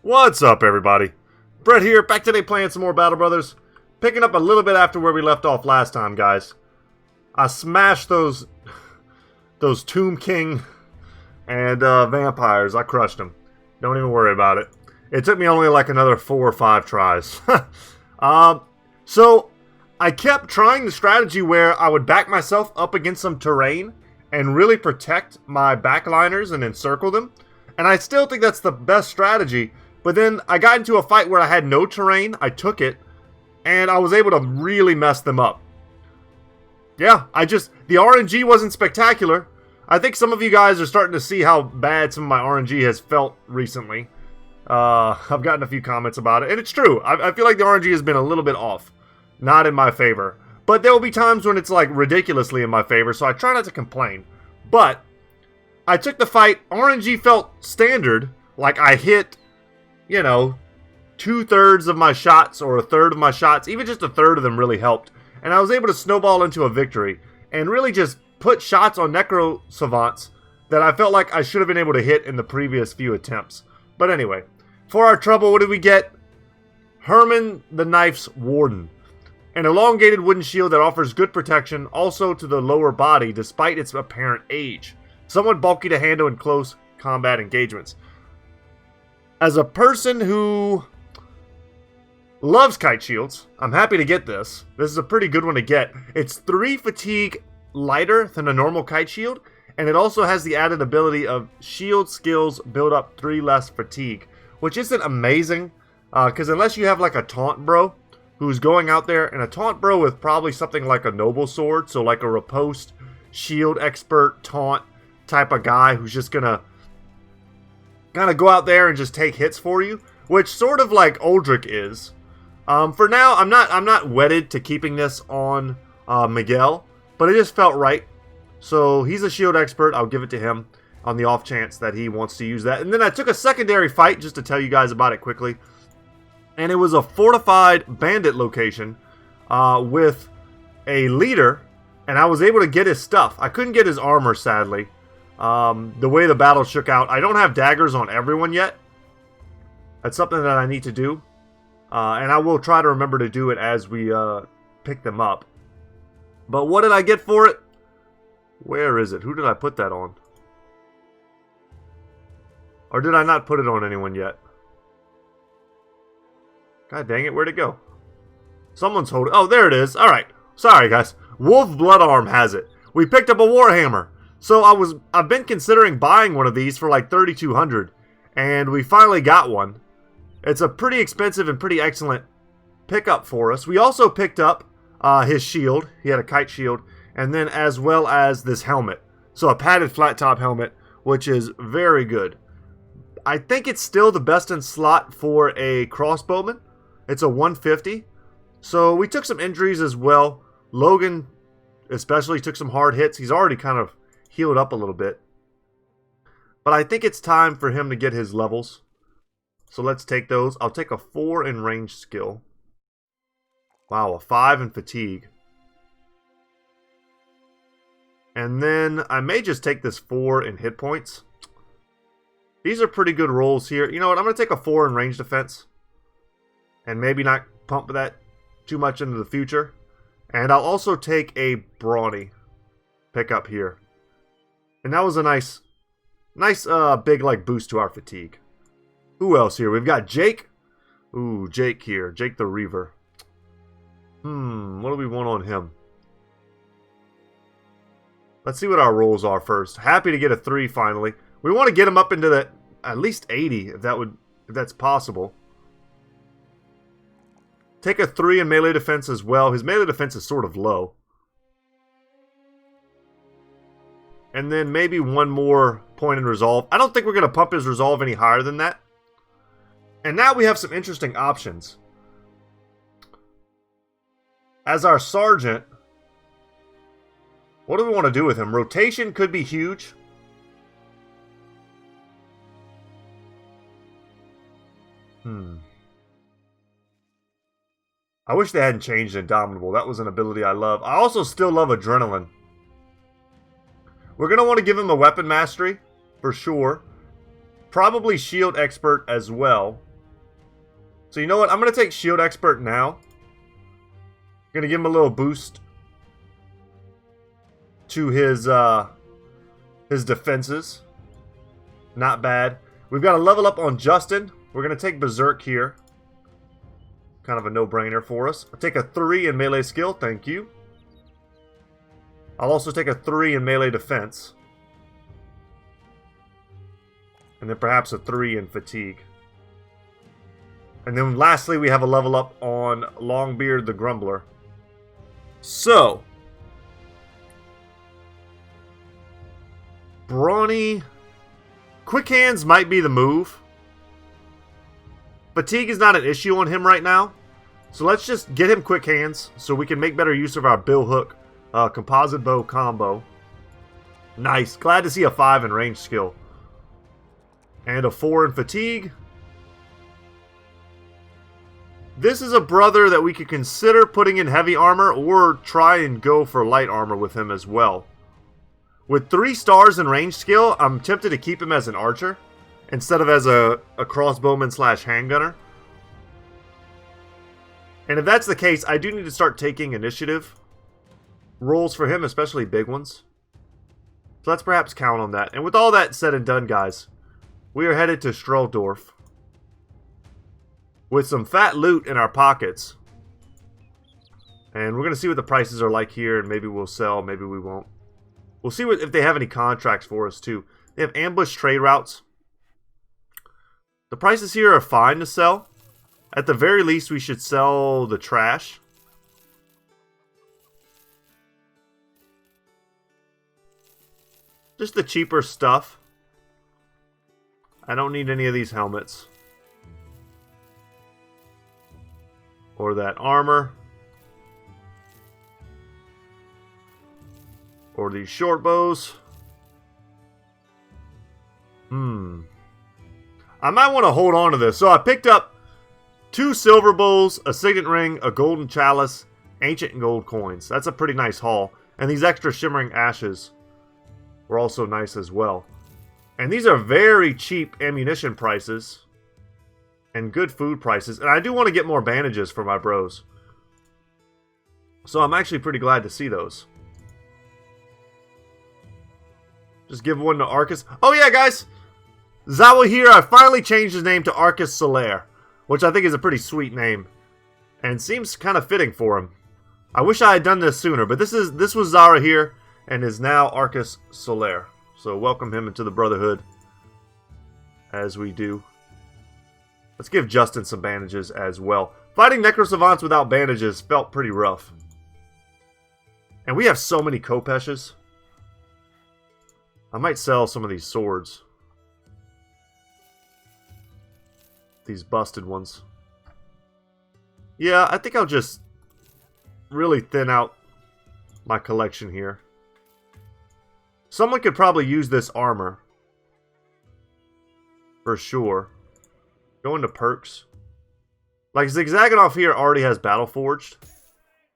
What's up, everybody? Brett here, back today playing some more Battle Brothers. Picking up a little bit after where we left off last time, guys. I smashed those Tomb King and vampires. I crushed them. Don't even worry about it. It took me only like another 4 or 5 tries. So, I kept trying the strategy where I would back myself up against some terrain and really protect my backliners and encircle them. And I still think that's the best strategy. But then I got into a fight where I had no terrain. I took it. And I was able to really mess them up. Yeah, the RNG wasn't spectacular. I think some of you guys are starting to see how bad some of my RNG has felt recently. I've gotten a few comments about it. And it's true. I feel like the RNG has been a little bit off. Not in my favor. But there will be times when it's like ridiculously in my favor. So I try not to complain. But I took the fight. RNG felt standard. Like I hit, 2/3 of my shots or a third of my shots. Even just a third of them really helped. And I was able to snowball into a victory. And really just put shots on Necro Savants that I felt like I should have been able to hit in the previous few attempts. But anyway, for our trouble, what did we get? Herman the Knife's Warden. An elongated wooden shield that offers good protection also to the lower body despite its apparent age. Somewhat bulky to handle in close combat engagements. As a person who loves kite shields, I'm happy to get this. This is a pretty good one to get. It's 3 fatigue lighter than a normal kite shield, and it also has the added ability of shield skills build up 3 less fatigue, which isn't amazing, because unless you have like a taunt bro who's going out there, and a taunt bro with probably something like a noble sword, so like a riposte, shield expert, taunt type of guy who's just gonna kind of go out there and just take hits for you, which sort of like Uldric is. For now, I'm not wedded to keeping this on Miguel, but it just felt right. So he's a shield expert. I'll give it to him on the off chance that he wants to use that. And then I took a secondary fight just to tell you guys about it quickly. And it was a fortified bandit location with a leader, and I was able to get his stuff. I couldn't get his armor, sadly. The way the battle shook out. I don't have daggers on everyone yet. That's something that I need to do. And I will try to remember to do it as we pick them up. But what did I get for it? Where is it? Who did I put that on? Or did I not put it on anyone yet? God dang it, where'd it go? Someone's holding... Oh, there it is. Alright. Sorry, guys. Wolf Bloodarm has it. We picked up a Warhammer. So I've been considering buying one of these for like $3,200. And we finally got one. It's a pretty expensive and pretty excellent pickup for us. We also picked up his shield. He had a kite shield. And then as well as this helmet. So a padded flat top helmet, which is very good. I think it's still the best in slot for a crossbowman. It's a 150. So we took some injuries as well. Logan especially took some hard hits. He's already kind of healed up a little bit. But I think it's time for him to get his levels. So let's take those. I'll take a 4 in range skill. Wow, a 5 in fatigue. And then I may just take this 4 in hit points. These are pretty good rolls here. You know what? I'm going to take a 4 in range defense. And maybe not pump that too much into the future. And I'll also take a brawny pickup here. And that was a nice big like boost to our fatigue. Who else here? We've got Jake. Ooh, Jake here. Jake the Reaver. What do we want on him? Let's see what our rolls are first. Happy to get a 3 finally. We want to get him up into the at least 80 if that's possible. Take a 3 in melee defense as well. His melee defense is sort of low. And then maybe 1 more point in resolve. I don't think we're going to pump his resolve any higher than that. And now we have some interesting options. As our sergeant, what do we want to do with him? Rotation could be huge. I wish they hadn't changed Indomitable. That was an ability I love. I also still love Adrenaline. We're going to want to give him a Weapon Mastery, for sure. Probably Shield Expert as well. So you know what? I'm going to take Shield Expert now. Going to give him a little boost to his defenses. Not bad. We've got to level up on Justin. We're going to take Berserk here. Kind of a no-brainer for us. I'll take a 3 in melee skill. Thank you. I'll also take a 3 in melee defense. And then perhaps a 3 in fatigue. And then lastly, we have a level up on Longbeard the Grumbler. So, Brawny, Quick Hands might be the move. Fatigue is not an issue on him right now. So let's just get him Quick Hands so we can make better use of our Bill Hook composite bow combo. Nice. Glad to see a 5 in range skill. And a 4 in fatigue. This is a brother that we could consider putting in heavy armor or try and go for light armor with him as well. With 3 stars in range skill, I'm tempted to keep him as an archer instead of as a crossbowman slash handgunner. And if that's the case, I do need to start taking initiative rolls for him, especially big ones. So let's perhaps count on that. And with all that said and done, guys, we are headed to Strelldorf with some fat loot in our pockets. And we're going to see what the prices are like here, and maybe we'll sell, maybe we won't. We'll see if they have any contracts for us, too. They have ambush trade routes. The prices here are fine to sell. At the very least, we should sell the trash. Just the cheaper stuff. I don't need any of these helmets. Or that armor. Or these short bows. I might want to hold on to this. So I picked up 2 silver bowls, a signet ring, a golden chalice, ancient and gold coins. That's a pretty nice haul. And these extra shimmering ashes were also nice as well. And these are very cheap ammunition prices. And good food prices. And I do want to get more bandages for my bros. So I'm actually pretty glad to see those. Just give one to Arcus. Oh yeah, guys! Zawa here, I finally changed his name to Arcus Solaire, which I think is a pretty sweet name. And seems kind of fitting for him. I wish I had done this sooner, but this was Zara here, and is now Arcus Solaire. So welcome him into the Brotherhood, as we do. Let's give Justin some bandages as well. Fighting Necrosavants without bandages felt pretty rough. And we have so many Kopeshes. I might sell some of these swords. These busted ones. Yeah, I think I'll just really thin out my collection here. Someone could probably use this armor. For sure. Go into perks. Like, Zigzagonoff here already has Battle Forged.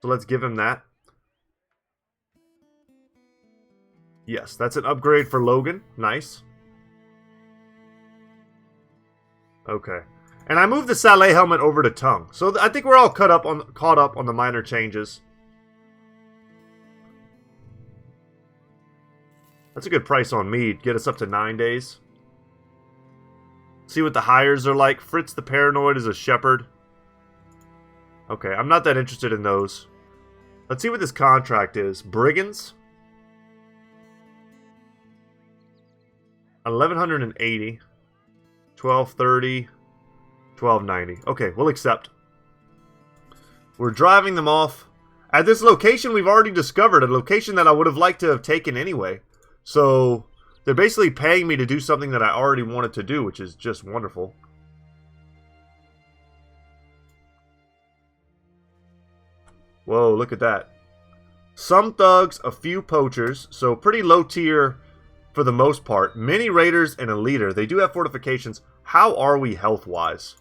So let's give him that. Yes, that's an upgrade for Logan. Nice. Okay. And I moved the Saleh helmet over to Tongue. So I think we're all caught up on the minor changes. That's a good price on mead. Get us up to 9 days. See what the hires are like. Fritz the Paranoid is a shepherd. Okay, I'm not that interested in those. Let's see what this contract is. Brigands. 1180. 1230. 1290. Okay, we'll accept. We're driving them off. At this location we've already discovered. A location that I would have liked to have taken anyway. So they're basically paying me to do something that I already wanted to do, which is just wonderful. Whoa, look at that. Some thugs, a few poachers, so pretty low tier for the most part. Many raiders and a leader. They do have fortifications. How are we health-wise?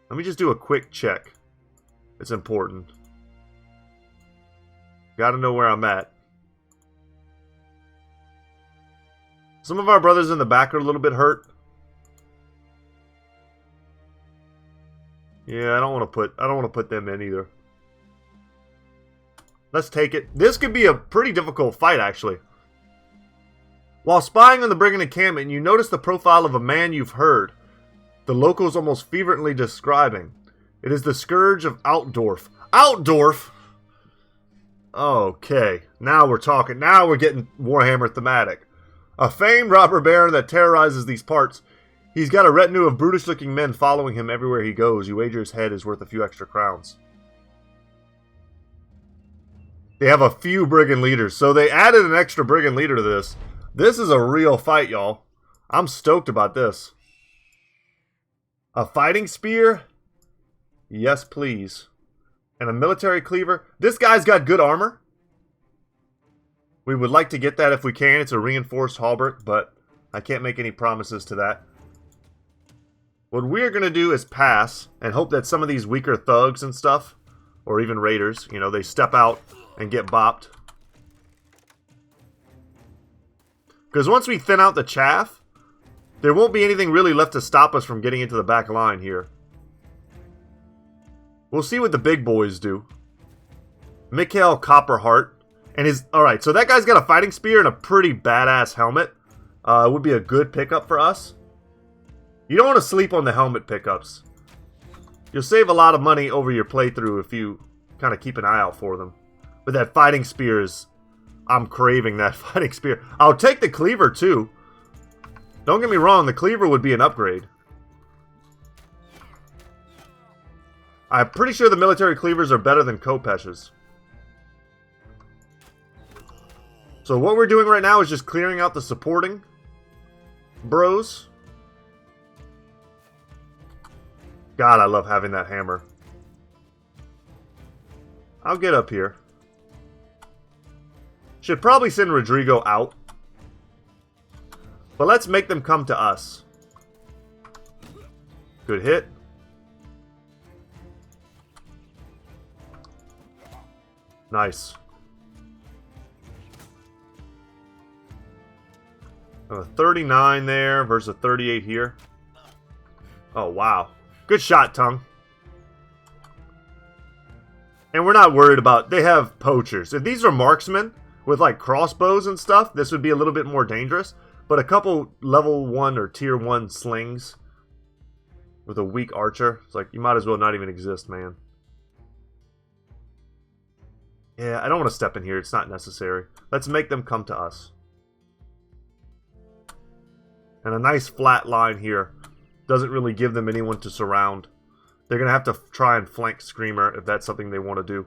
Let me just do a quick check. It's important. Gotta know where I'm at. Some of our brothers in the back are a little bit hurt. Yeah, I don't want to put them in either. Let's take it. This could be a pretty difficult fight, actually. While spying on the brigand encampment, you notice the profile of a man you've heard the locals almost fervently describing. It is the Scourge of Altdorf. Altdorf? Okay, now we're talking. Now we're getting Warhammer thematic. A famed robber baron that terrorizes these parts. He's got a retinue of brutish-looking men following him everywhere he goes. You wager his head is worth a few extra crowns. They have a few brigand leaders, so they added an extra brigand leader to this. This is a real fight, y'all. I'm stoked about this. A fighting spear? Yes, please. And a military cleaver. This guy's got good armor. We would like to get that if we can. It's a reinforced halberd, but I can't make any promises to that. What we're going to do is pass and hope that some of these weaker thugs and stuff, or even raiders, you know, they step out and get bopped. Because once we thin out the chaff, there won't be anything really left to stop us from getting into the back line here. We'll see what the big boys do. Mikhail Copperheart. And his... Alright, so that guy's got a fighting spear and a pretty badass helmet. It would be a good pickup for us. You don't want to sleep on the helmet pickups. You'll save a lot of money over your playthrough if you kind of keep an eye out for them. But that fighting spear is... I'm craving that fighting spear. I'll take the cleaver too. Don't get me wrong, the cleaver would be an upgrade. I'm pretty sure the military cleavers are better than Kopesh's. So what we're doing right now is just clearing out the supporting bros. God, I love having that hammer. I'll get up here. Should probably send Rodrigo out. But let's make them come to us. Good hit. Nice. 39 there versus a 38 here. Oh, wow. Good shot, Tongue. And we're not worried about... They have poachers. If these are marksmen with, like, crossbows and stuff, this would be a little bit more dangerous. But a couple level 1 or tier 1 slings with a weak archer, it's like, you might as well not even exist, man. Yeah, I don't want to step in here. It's not necessary. Let's make them come to us. And a nice flat line here. Doesn't really give them anyone to surround. They're going to have to try and flank Screamer if that's something they want to do.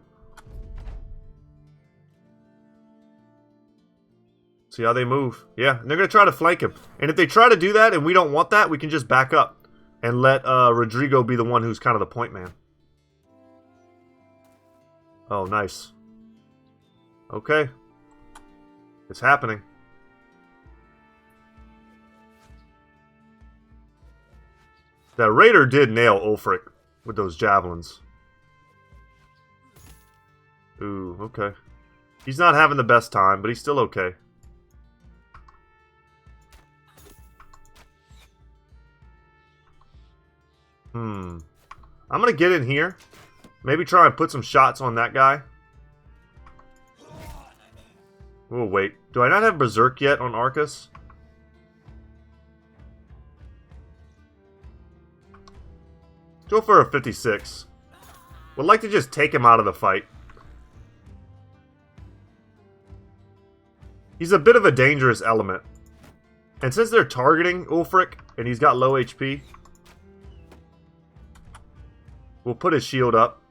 See how they move. Yeah, and they're going to try to flank him. And if they try to do that and we don't want that, we can just back up. And let Rodrigo be the one who's kind of the point man. Oh, nice. Okay. It's happening. That raider did nail Ulfric with those javelins. Ooh, okay. He's not having the best time, but he's still okay. I'm gonna get in here. Maybe try and put some shots on that guy. Oh, wait. Do I not have Berserk yet on Arcus? Go for a 56. Would like to just take him out of the fight. He's a bit of a dangerous element. And since they're targeting Ulfric, and he's got low HP, we'll put his shield up.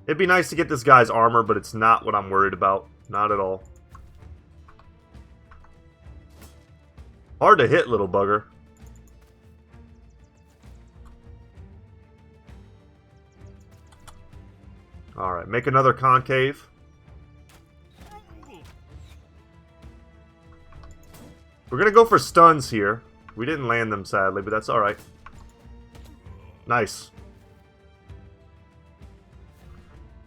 It'd be nice to get this guy's armor, but it's not what I'm worried about. Not at all. Hard to hit, little bugger. Alright, make another concave. We're going to go for stuns here. We didn't land them, sadly, but that's alright. Nice.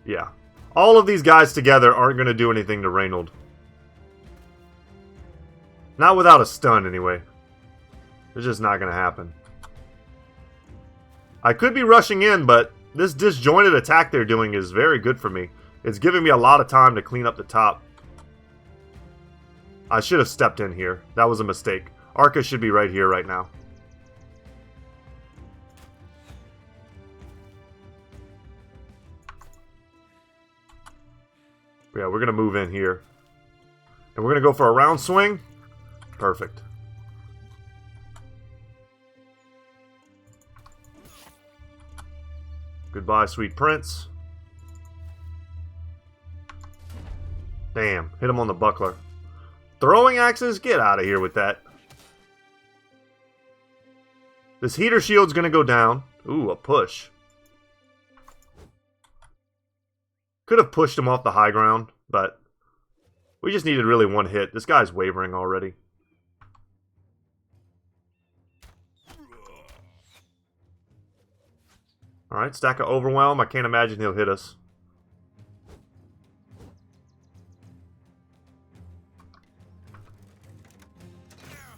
Yeah. All of these guys together aren't going to do anything to Reynold. Not without a stun, anyway. It's just not going to happen. I could be rushing in, but this disjointed attack they're doing is very good for me. It's giving me a lot of time to clean up the top. I should have stepped in here. That was a mistake. Arca should be right here right now. Yeah, we're going to move in here. And we're going to go for a round swing. Perfect. Goodbye, sweet prince. Damn, hit him on the buckler. Throwing axes? Get out of here with that. This heater shield's going to go down. Ooh, a push. Could have pushed him off the high ground, but we just needed really one hit. This guy's wavering already. Alright, stack of overwhelm. I can't imagine he'll hit us.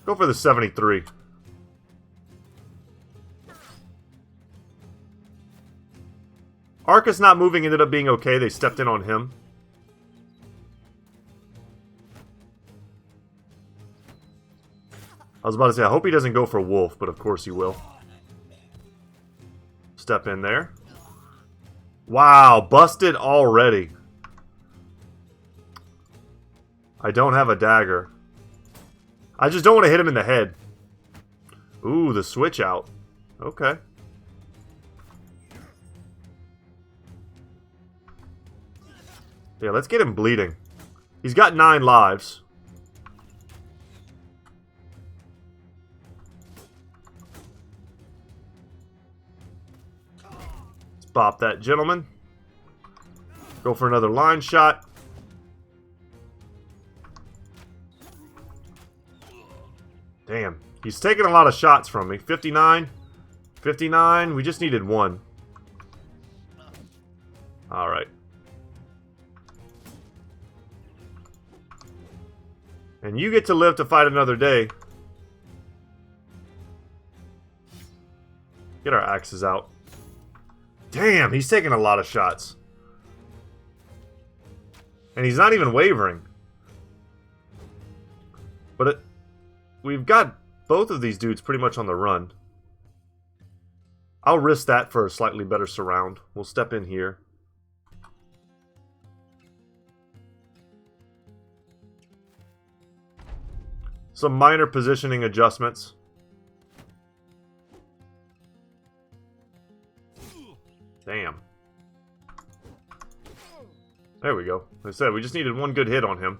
Go for the 73. Arcus not moving ended up being okay. They stepped in on him. I was about to say, I hope he doesn't go for Wolf, but of course he will. Step in there. Wow, busted already. I don't have a dagger. I just don't want to hit him in the head. Ooh, the switch out. Okay. Yeah, let's get him bleeding. He's got 9 lives. Let's bop that gentleman. Go for another line shot. Damn. He's taking a lot of shots from me. 59. 59. We just needed 1. Alright. And you get to live to fight another day. Get our axes out. Damn, he's taking a lot of shots. And he's not even wavering. But we've got both of these dudes pretty much on the run. I'll risk that for a slightly better surround. We'll step in here. Some minor positioning adjustments. Damn. There we go. Like I said, we just needed 1 good hit on him.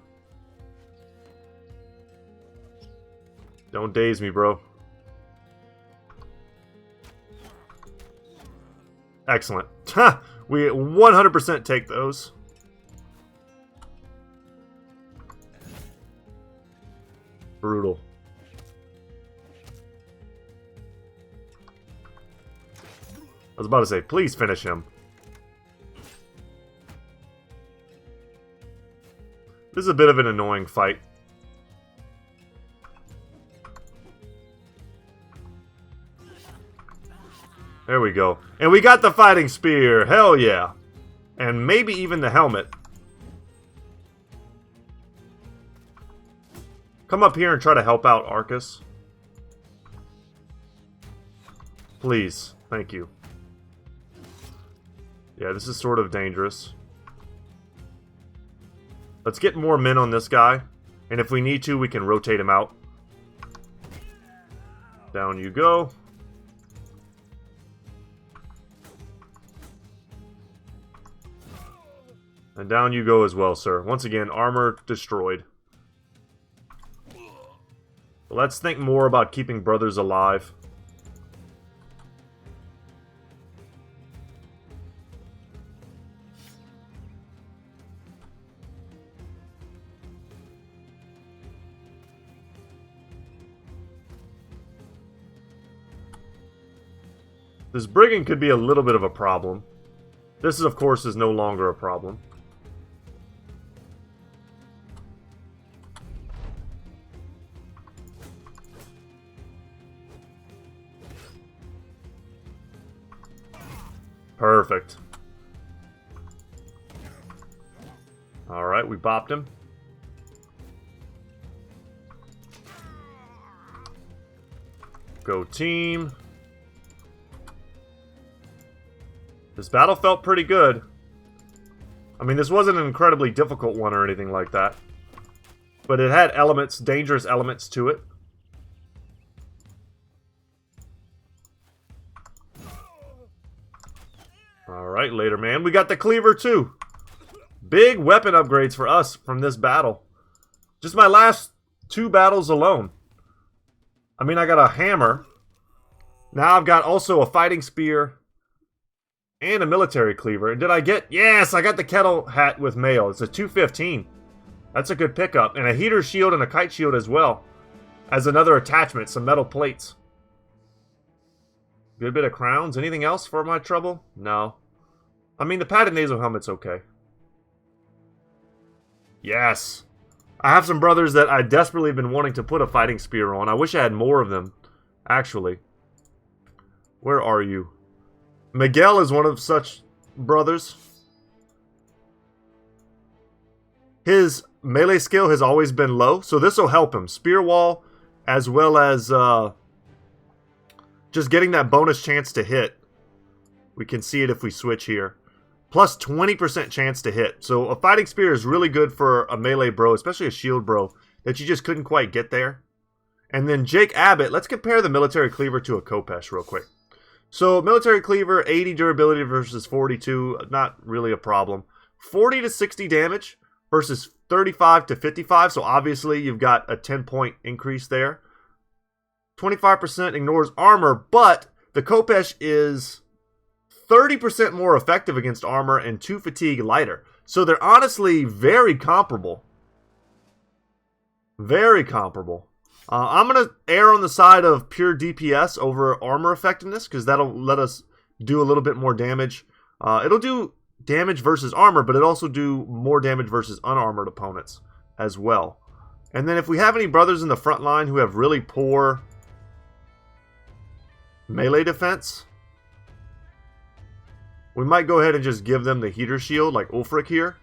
Don't daze me, bro. Excellent. Ha! We 100% take those. Brutal. I was about to say, please finish him. This is a bit of an annoying fight. There we go. And we got the fighting spear. Hell yeah. And maybe even the helmet. Come up here and try to help out Arcus. Please. Thank you. Yeah, this is sort of dangerous. Let's get more men on this guy. And if we need to, we can rotate him out. Down you go. And down you go as well, sir. Once again, armor destroyed. Let's think more about keeping brothers alive. This brigand could be a little bit of a problem. This, of course, is no longer a problem. Perfect. Alright, we bopped him. Go team. This battle felt pretty good. I mean, this wasn't an incredibly difficult one or anything like that. But it had elements, dangerous elements to it. Alright, later, man. We got the cleaver, too. Big weapon upgrades for us from this battle. Just my last 2 battles alone. I mean, I got a hammer. Now I've got also a fighting spear and a military cleaver. And did I get... Yes, I got the kettle hat with mail. It's a 215. That's a good pickup. And a heater shield and a kite shield as well. As another attachment, some metal plates. Good bit of crowns. Anything else for my trouble? No. I mean, the padded nasal helmet's okay. Yes. I have some brothers that I desperately have been wanting to put a fighting spear on. I wish I had more of them, actually. Where are you? Miguel is one of such brothers. His melee skill has always been low, so this will help him. Spear wall, as well as just getting that bonus chance to hit. We can see it if we switch here. Plus 20% chance to hit. So a fighting spear is really good for a melee bro, especially a shield bro, that you just couldn't quite get there. And then Jake Abbott, let's compare the military cleaver to a Khopesh real quick. So military cleaver, 80 durability versus 42, not really a problem. 40 to 60 damage versus 35 to 55, so obviously you've got a 10-point increase there. 25% ignores armor, but the Khopesh is 30% more effective against armor and 2 fatigue lighter. So they're honestly very comparable. Very comparable. I'm going to err on the side of pure DPS over armor effectiveness, because that'll let us do a little bit more damage. It'll do damage versus armor, but it'll also do more damage versus unarmored opponents as well. And then if we have any brothers in the front line who have really poor melee defense, we might go ahead and just give them the heater shield like Ulfric here.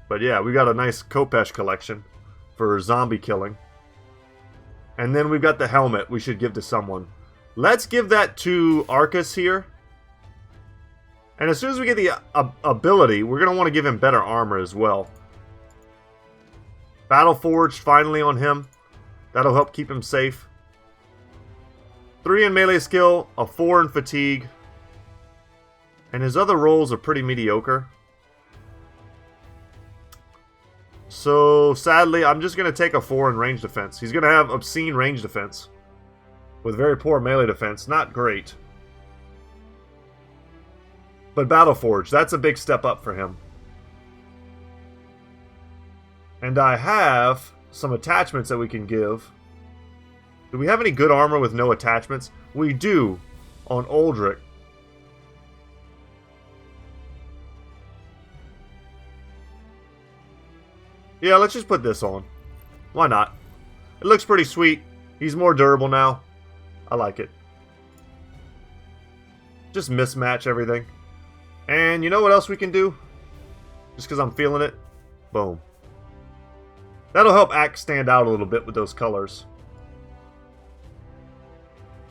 But yeah, we got a nice Khopesh collection for zombie killing. And then we've got the helmet we should give to someone. Let's give that to Arcus here. And as soon as we get the ability, we're going to want to give him better armor as well. Battle Forged finally on him. That'll help keep him safe. 3 in melee skill, a 4 in fatigue. And his other rolls are pretty mediocre. So, sadly, I'm just going to take a 4 in range defense. He's going to have obscene range defense. With very poor melee defense. Not great. But Battle Forge, that's a big step up for him. And I have some attachments that we can give. Do we have any good armor with no attachments? We do on Uldric. Yeah, let's just put this on. Why not? It looks pretty sweet. He's more durable now. I like it. Just mismatch everything. And you know what else we can do? Just because I'm feeling it. Boom. That'll help Axe stand out a little bit with those colors.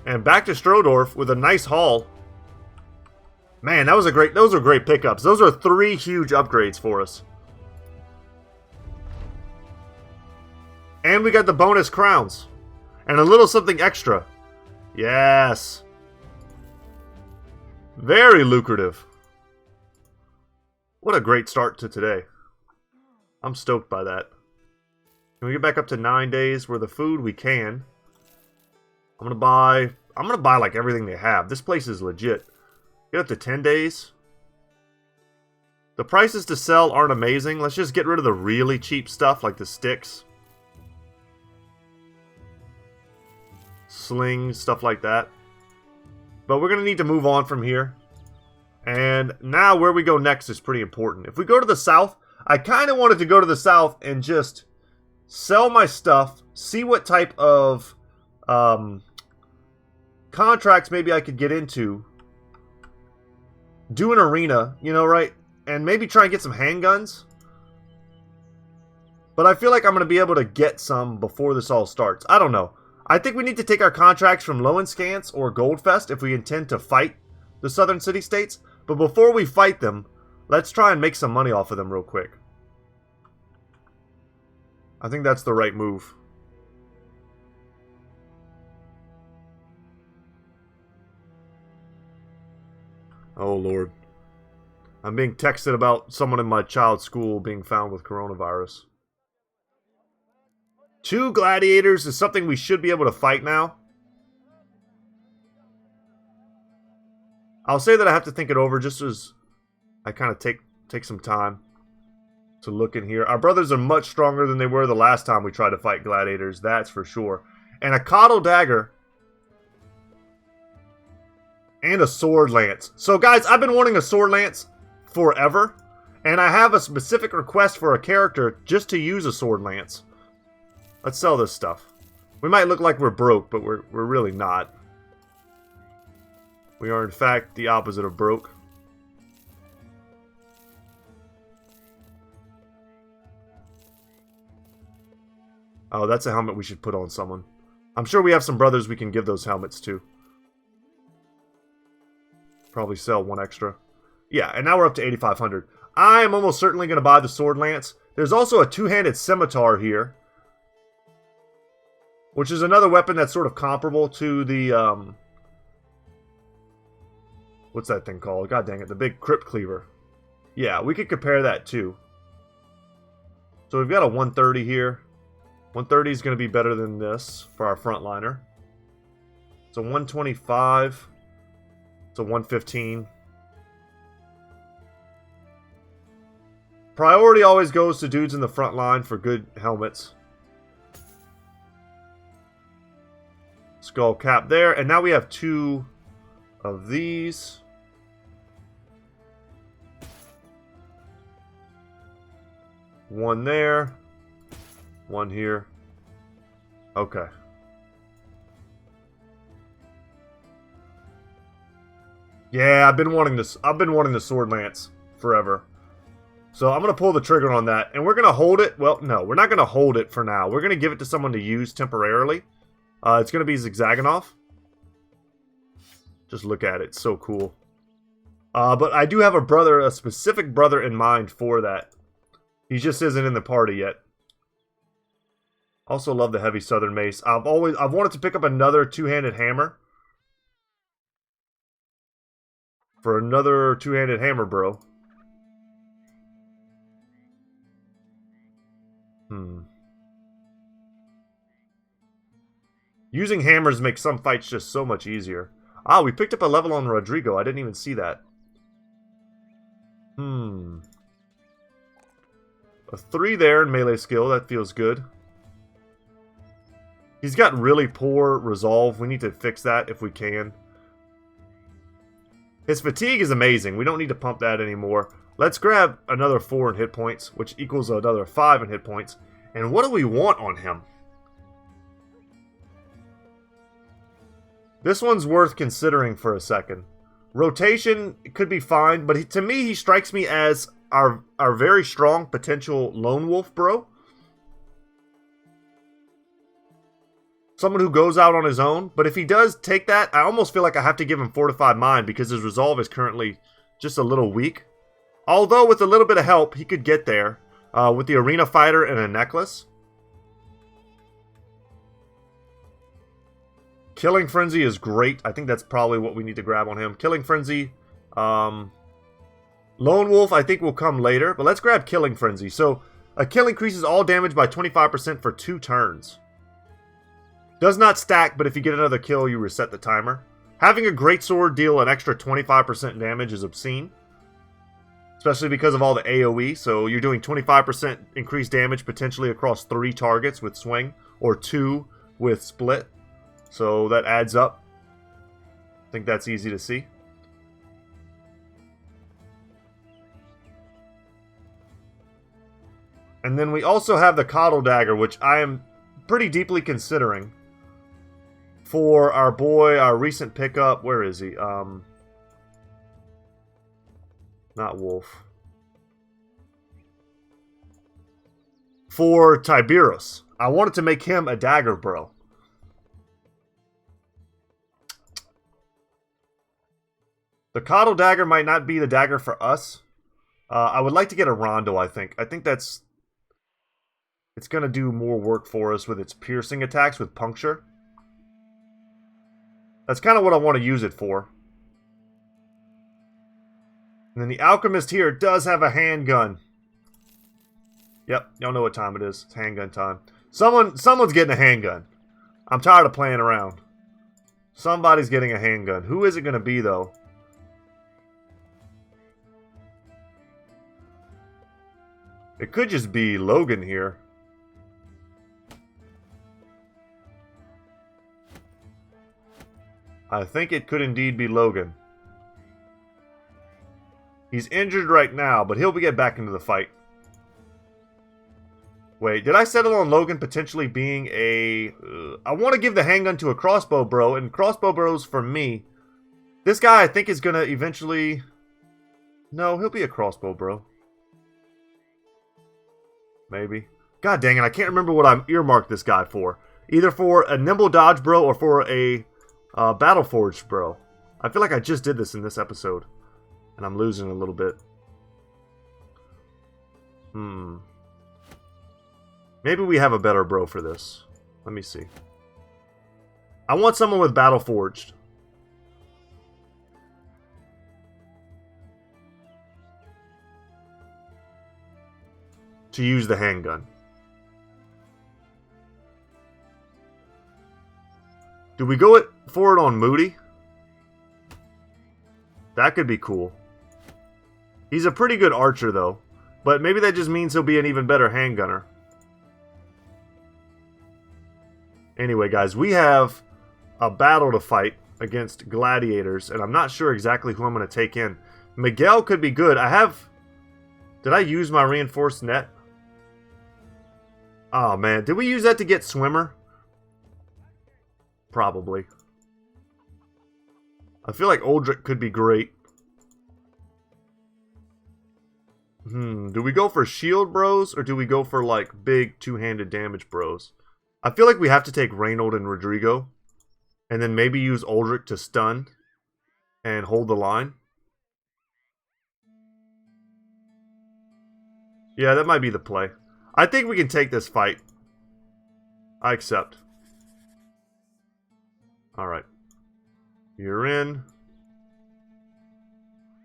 And back to Strodorf with a nice haul. Man, those are great pickups. Those are 3 huge upgrades for us. And we got the bonus crowns. And a little something extra. Yes. Very lucrative. What a great start to today. I'm stoked by that. Can we get back up to 9 days worth of food? We can. I'm gonna buy like everything they have. This place is legit. Get up to 10 days. The prices to sell aren't amazing. Let's just get rid of the really cheap stuff like the sticks. Slings, stuff like that. But we're going to need to move on from here. And now where we go next is pretty important. If we go to the south, I kind of wanted to go to the south and just sell my stuff, see what type of contracts maybe I could get into. Do an arena, you know, right? And maybe try and get some handguns. But I feel like I'm going to be able to get some before this all starts. I don't know. I think we need to take our contracts from Low and Scance or Goldfest if we intend to fight the southern city-states. But before we fight them, let's try and make some money off of them real quick. I think that's the right move. Oh, Lord. I'm being texted about someone in my child's school being found with coronavirus. 2 gladiators is something we should be able to fight now. I'll say that I have to think it over just as I kind of take some time to look in here. Our brothers are much stronger than they were the last time we tried to fight gladiators, that's for sure. And a Coddle Dagger. And a Sword Lance. So guys, I've been wanting a Sword Lance forever. And I have a specific request for a character just to use a Sword Lance. Let's sell this stuff. We might look like we're broke, but we're really not. We are in fact the opposite of broke. Oh, that's a helmet we should put on someone. I'm sure we have some brothers we can give those helmets to. Probably sell 1 extra. Yeah, and now we're up to 8,500. I am almost certainly going to buy the Sword Lance. There's also a 2-handed scimitar here, which is another weapon that's sort of comparable to the, what's that thing called? God dang it, the big Crypt Cleaver. Yeah, we could compare that too. So we've got a 130 here. 130 is going to be better than this for our frontliner. It's a 125. It's a 115. Priority always goes to dudes in the front line for good helmets. Skull cap there. And now we have 2 of these. One there. One here. Okay. Yeah, I've been wanting this. I've been wanting the Sword Lance forever. So I'm going to pull the trigger on that. And we're going to hold it. Well, no, we're not going to hold it for now. We're going to give it to someone to use temporarily. It's going to be Zigzagonoff. Just look at it. It's so cool. But I do have a brother, a specific brother in mind for that. He just isn't in the party yet. Also love the heavy southern mace. I've wanted to pick up another 2-handed hammer. For another 2-handed hammer, bro. Using hammers makes some fights just so much easier. Ah, we picked up a level on Rodrigo. I didn't even see that. A 3 there in melee skill. That feels good. He's got really poor resolve. We need to fix that if we can. His fatigue is amazing. We don't need to pump that anymore. Let's grab another 4 in hit points, which equals another 5 in hit points. And what do we want on him? This one's worth considering for a second. Rotation could be fine, but to me, he strikes me as our very strong potential lone wolf bro. Someone who goes out on his own. But if he does take that, I almost feel like I have to give him Fortified Mind because his resolve is currently just a little weak. Although with a little bit of help, he could get there with the Arena Fighter and a necklace. Killing Frenzy is great. I think that's probably what we need to grab on him. Killing Frenzy. Lone Wolf I think will come later. But let's grab Killing Frenzy. So a kill increases all damage by 25% for 2 turns. Does not stack, but if you get another kill, you reset the timer. Having a greatsword deal an extra 25% damage is obscene. Especially because of all the AoE. So you're doing 25% increased damage potentially across 3 targets with swing. Or 2 with split. So that adds up. I think that's easy to see. And then we also have the Coddle Dagger, which I am pretty deeply considering for our boy, our recent pickup. Where is he? Not Wolf. For Tiberius. I wanted to make him a dagger bro. The Coddle dagger might not be the dagger for us. I would like to get a Rondo, I think. I think that's... It's going to do more work for us with its piercing attacks with puncture. That's kind of what I want to use it for. And then the Alchemist here does have a handgun. Yep, y'all know what time it is. It's handgun time. Someone's getting a handgun. I'm tired of playing around. Somebody's getting a handgun. Who is it going to be, though? It could just be Logan here. I think it could indeed be Logan. He's injured right now, but he'll get back into the fight. Wait, did I settle on Logan potentially being a... I want to give the handgun to a crossbow bro, and crossbow bros for me. This guy I think is going to eventually... No, he'll be a crossbow bro. Maybe. God dang it, I can't remember what I earmarked this guy for. Either for a nimble dodge bro or for a battle forged bro. I feel like I just did this in this episode. And I'm losing a little bit. Maybe we have a better bro for this. Let me see. I want someone with battle forged. To use the handgun. Do we go for it on Moody? That could be cool. He's a pretty good archer though. But maybe that just means he'll be an even better handgunner. Anyway guys, we have a battle to fight against gladiators. And I'm not sure exactly who I'm going to take in. Miguel could be good. Did I use my reinforced net? Oh man, did we use that to get Swimmer? Probably. I feel like Uldrick could be great. Do we go for shield bros or do we go for like big two-handed damage bros? I feel like we have to take Reynold and Rodrigo. And then maybe use Uldrick to stun and hold the line. Yeah, that might be the play. I think we can take this fight. I accept. Alright. You're in.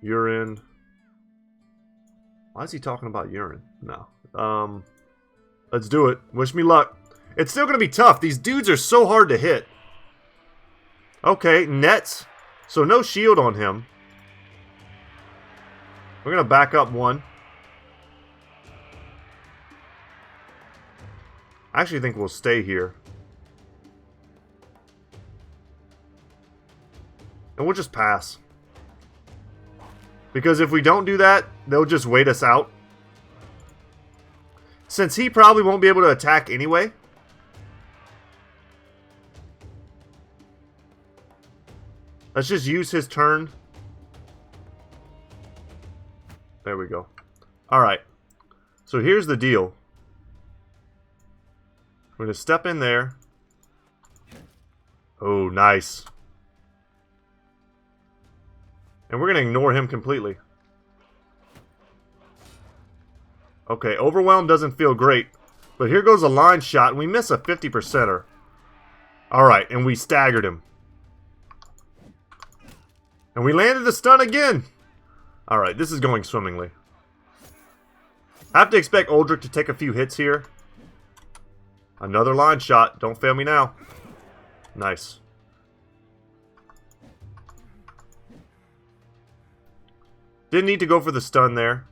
You're in. Why is he talking about urine? No. Let's do it. Wish me luck. It's still going to be tough. These dudes are so hard to hit. Okay, nets. So no shield on him. We're going to back up one. I actually think we'll stay here. And we'll just pass. Because if we don't do that, they'll just wait us out. Since he probably won't be able to attack anyway. Let's just use his turn. There we go. Alright. So here's the deal. We're going to step in there. Oh, nice. And we're going to ignore him completely. Okay, Overwhelm doesn't feel great. But here goes a line shot, and we miss a 50%er. Alright, and we staggered him. And we landed the stun again! Alright, this is going swimmingly. I have to expect Uldrick to take a few hits here. Another line shot. Don't fail me now. Nice. Didn't need to go for the stun there.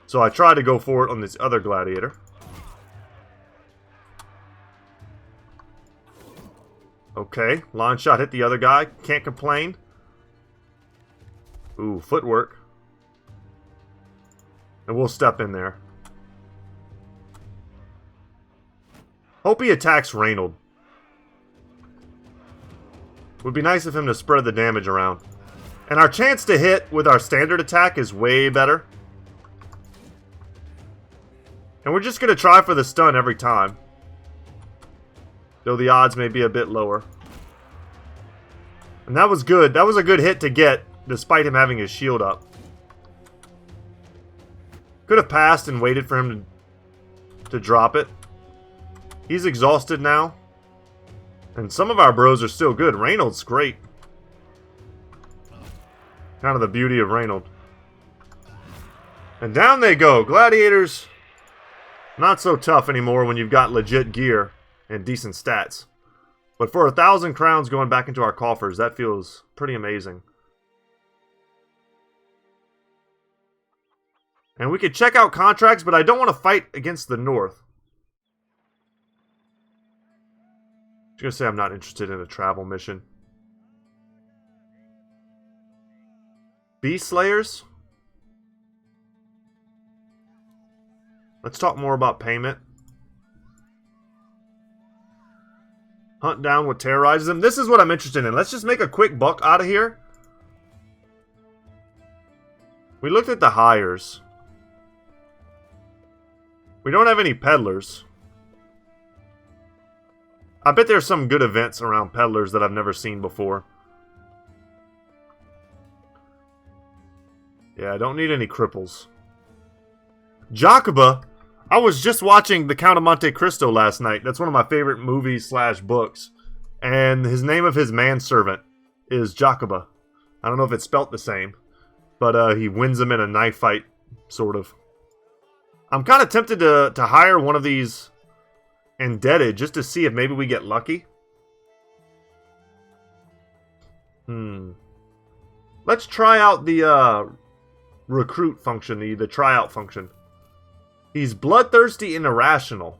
So I tried to go for it on this other gladiator. Okay, line shot hit the other guy. Can't complain. Ooh, footwork. And we'll step in there. Hope he attacks Reynold. Would be nice of him to spread the damage around. And our chance to hit with our standard attack is way better. And we're just going to try for the stun every time. Though the odds may be a bit lower. And that was good. That was a good hit to get, despite him having his shield up. Could have passed and waited for him to drop it. He's exhausted now. And some of our bros are still good. Reynolds, great. Kind of the beauty of Reynolds. And down they go. Gladiators, not so tough anymore when you've got legit gear and decent stats. But for 1,000 crowns going back into our coffers, that feels pretty amazing. And we could check out contracts, but I don't want to fight against the North. I'm just going to say I'm not interested in a travel mission. Beast Slayers? Let's talk more about payment. Hunt down what terrorizes them. This is what I'm interested in. Let's just make a quick buck out of here. We looked at the hires. We don't have any peddlers. I bet there's some good events around peddlers that I've never seen before. Yeah, I don't need any cripples. Jacoba. I was just watching The Count of Monte Cristo last night. That's one of my favorite movies / books. And his name of his manservant is Jacoba. I don't know if it's spelt the same. But he wins him in a knife fight, sort of. I'm kind of tempted to hire one of these indebted just to see if maybe we get lucky. Let's try out the recruit function, the tryout function. He's bloodthirsty and irrational.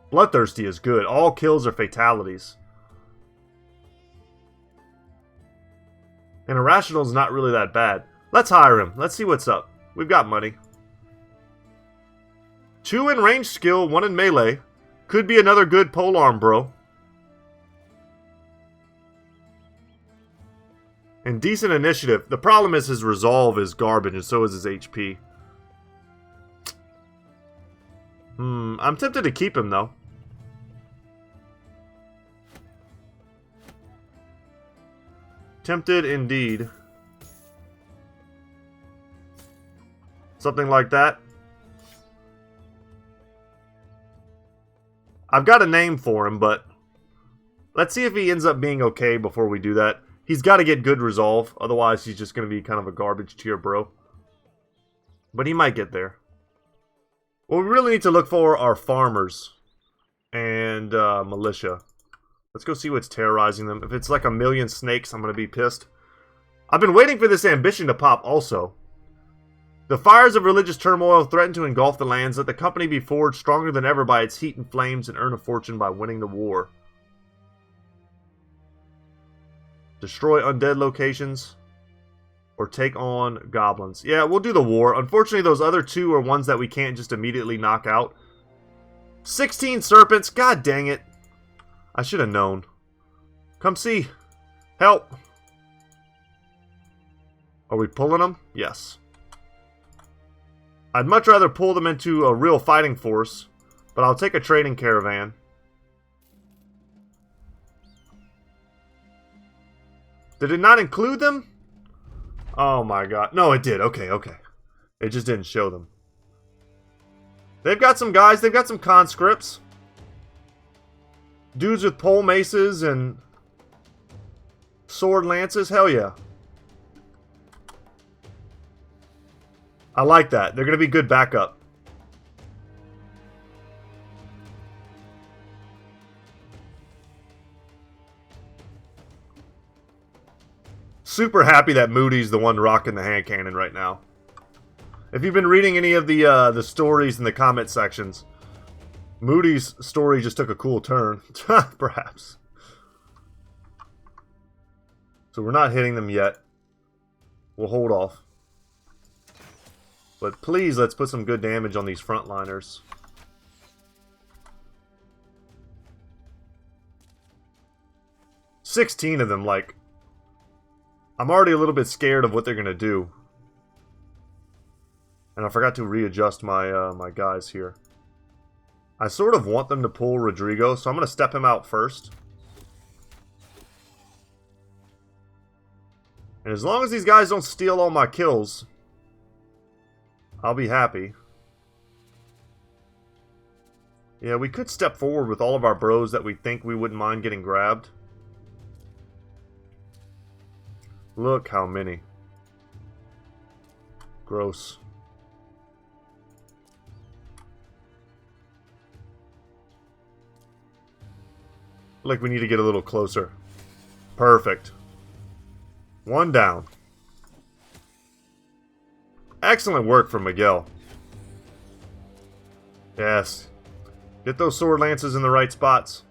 Bloodthirsty is good. All kills are fatalities. And irrational is not really that bad. Let's hire him. Let's see what's up. We've got money. 2 in range skill, 1 in melee. Could be another good polearm, bro. And decent initiative. The problem is his resolve is garbage, and so is his HP. I'm tempted to keep him, though. Tempted indeed. Something like that. I've got a name for him, but let's see if he ends up being okay before we do that. He's got to get good resolve, otherwise he's just going to be kind of a garbage tier bro. But he might get there. What we really need to look for are farmers and militia. Let's go see what's terrorizing them. If it's like 1,000,000 snakes, I'm going to be pissed. I've been waiting for this ambition to pop also. The fires of religious turmoil threaten to engulf the lands. Let the company be forged stronger than ever by its heat and flames and earn a fortune by winning the war. Destroy undead locations. Or take on goblins. Yeah, we'll do the war. Unfortunately, those other 2 are ones that we can't just immediately knock out. 16 serpents. God dang it. I should have known. Come see. Help. Are we pulling them? Yes. I'd much rather pull them into a real fighting force, but I'll take a trading caravan. Did it not include them? Oh my god. No, it did. Okay, okay. It just didn't show them. They've got some guys. They've got some conscripts. Dudes with pole maces and sword lances. Hell yeah. I like that. They're going to be good backup. Super happy that Moody's the one rocking the hand cannon right now. If you've been reading any of the stories in the comment sections, Moody's story just took a cool turn. Perhaps. So we're not hitting them yet. We'll hold off. But please, let's put some good damage on these frontliners. 16 of them, like... I'm already a little bit scared of what they're going to do. And I forgot to readjust my my guys here. I sort of want them to pull Rodrigo, so I'm going to step him out first. And as long as these guys don't steal all my kills, I'll be happy. Yeah, we could step forward with all of our bros that we think we wouldn't mind getting grabbed. Look how many. Gross. Like we need to get a little closer. Perfect. One down. Excellent work from Miguel. Yes. Get those sword lances in the right spots.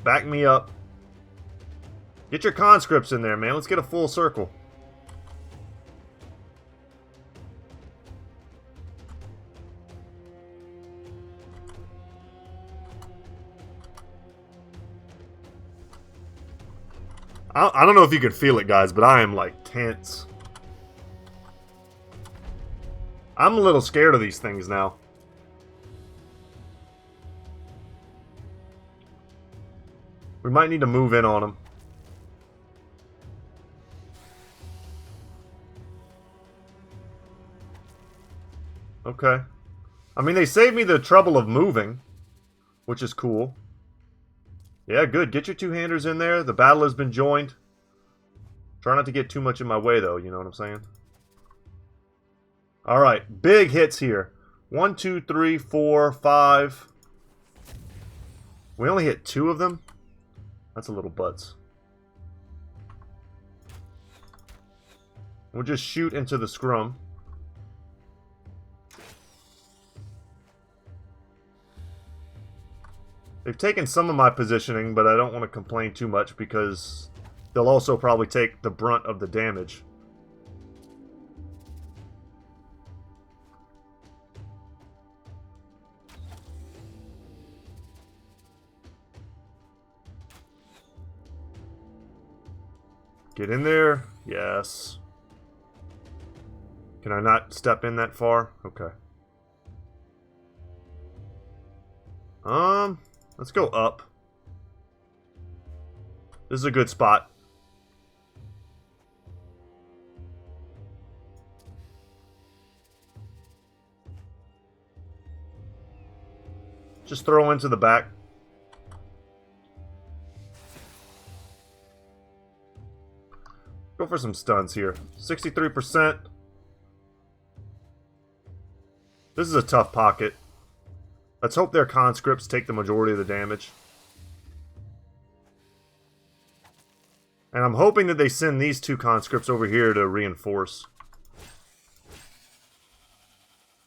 Back me up. Get your conscripts in there, man. Let's get a full circle. I don't know if you can feel it, guys, but I am, like, tense. I'm a little scared of these things now. We might need to move in on them. Okay. I mean, they saved me the trouble of moving, which is cool. Yeah, good. Get your two-handers in there. The battle has been joined. Try not to get too much in my way, though. You know what I'm saying? Alright. Big hits here. 1, 2, 3, 4, 5. We only hit 2 of them? That's a little butts. We'll just shoot into the scrum. They've taken some of my positioning, but I don't want to complain too much because they'll also probably take the brunt of the damage. Get in there. Yes. Can I not step in that far? Okay. Let's go up. This is a good spot. Just throw into the back. Go for some stuns here. 63%. This is a tough pocket. Let's hope their conscripts take the majority of the damage. And I'm hoping that they send these 2 conscripts over here to reinforce.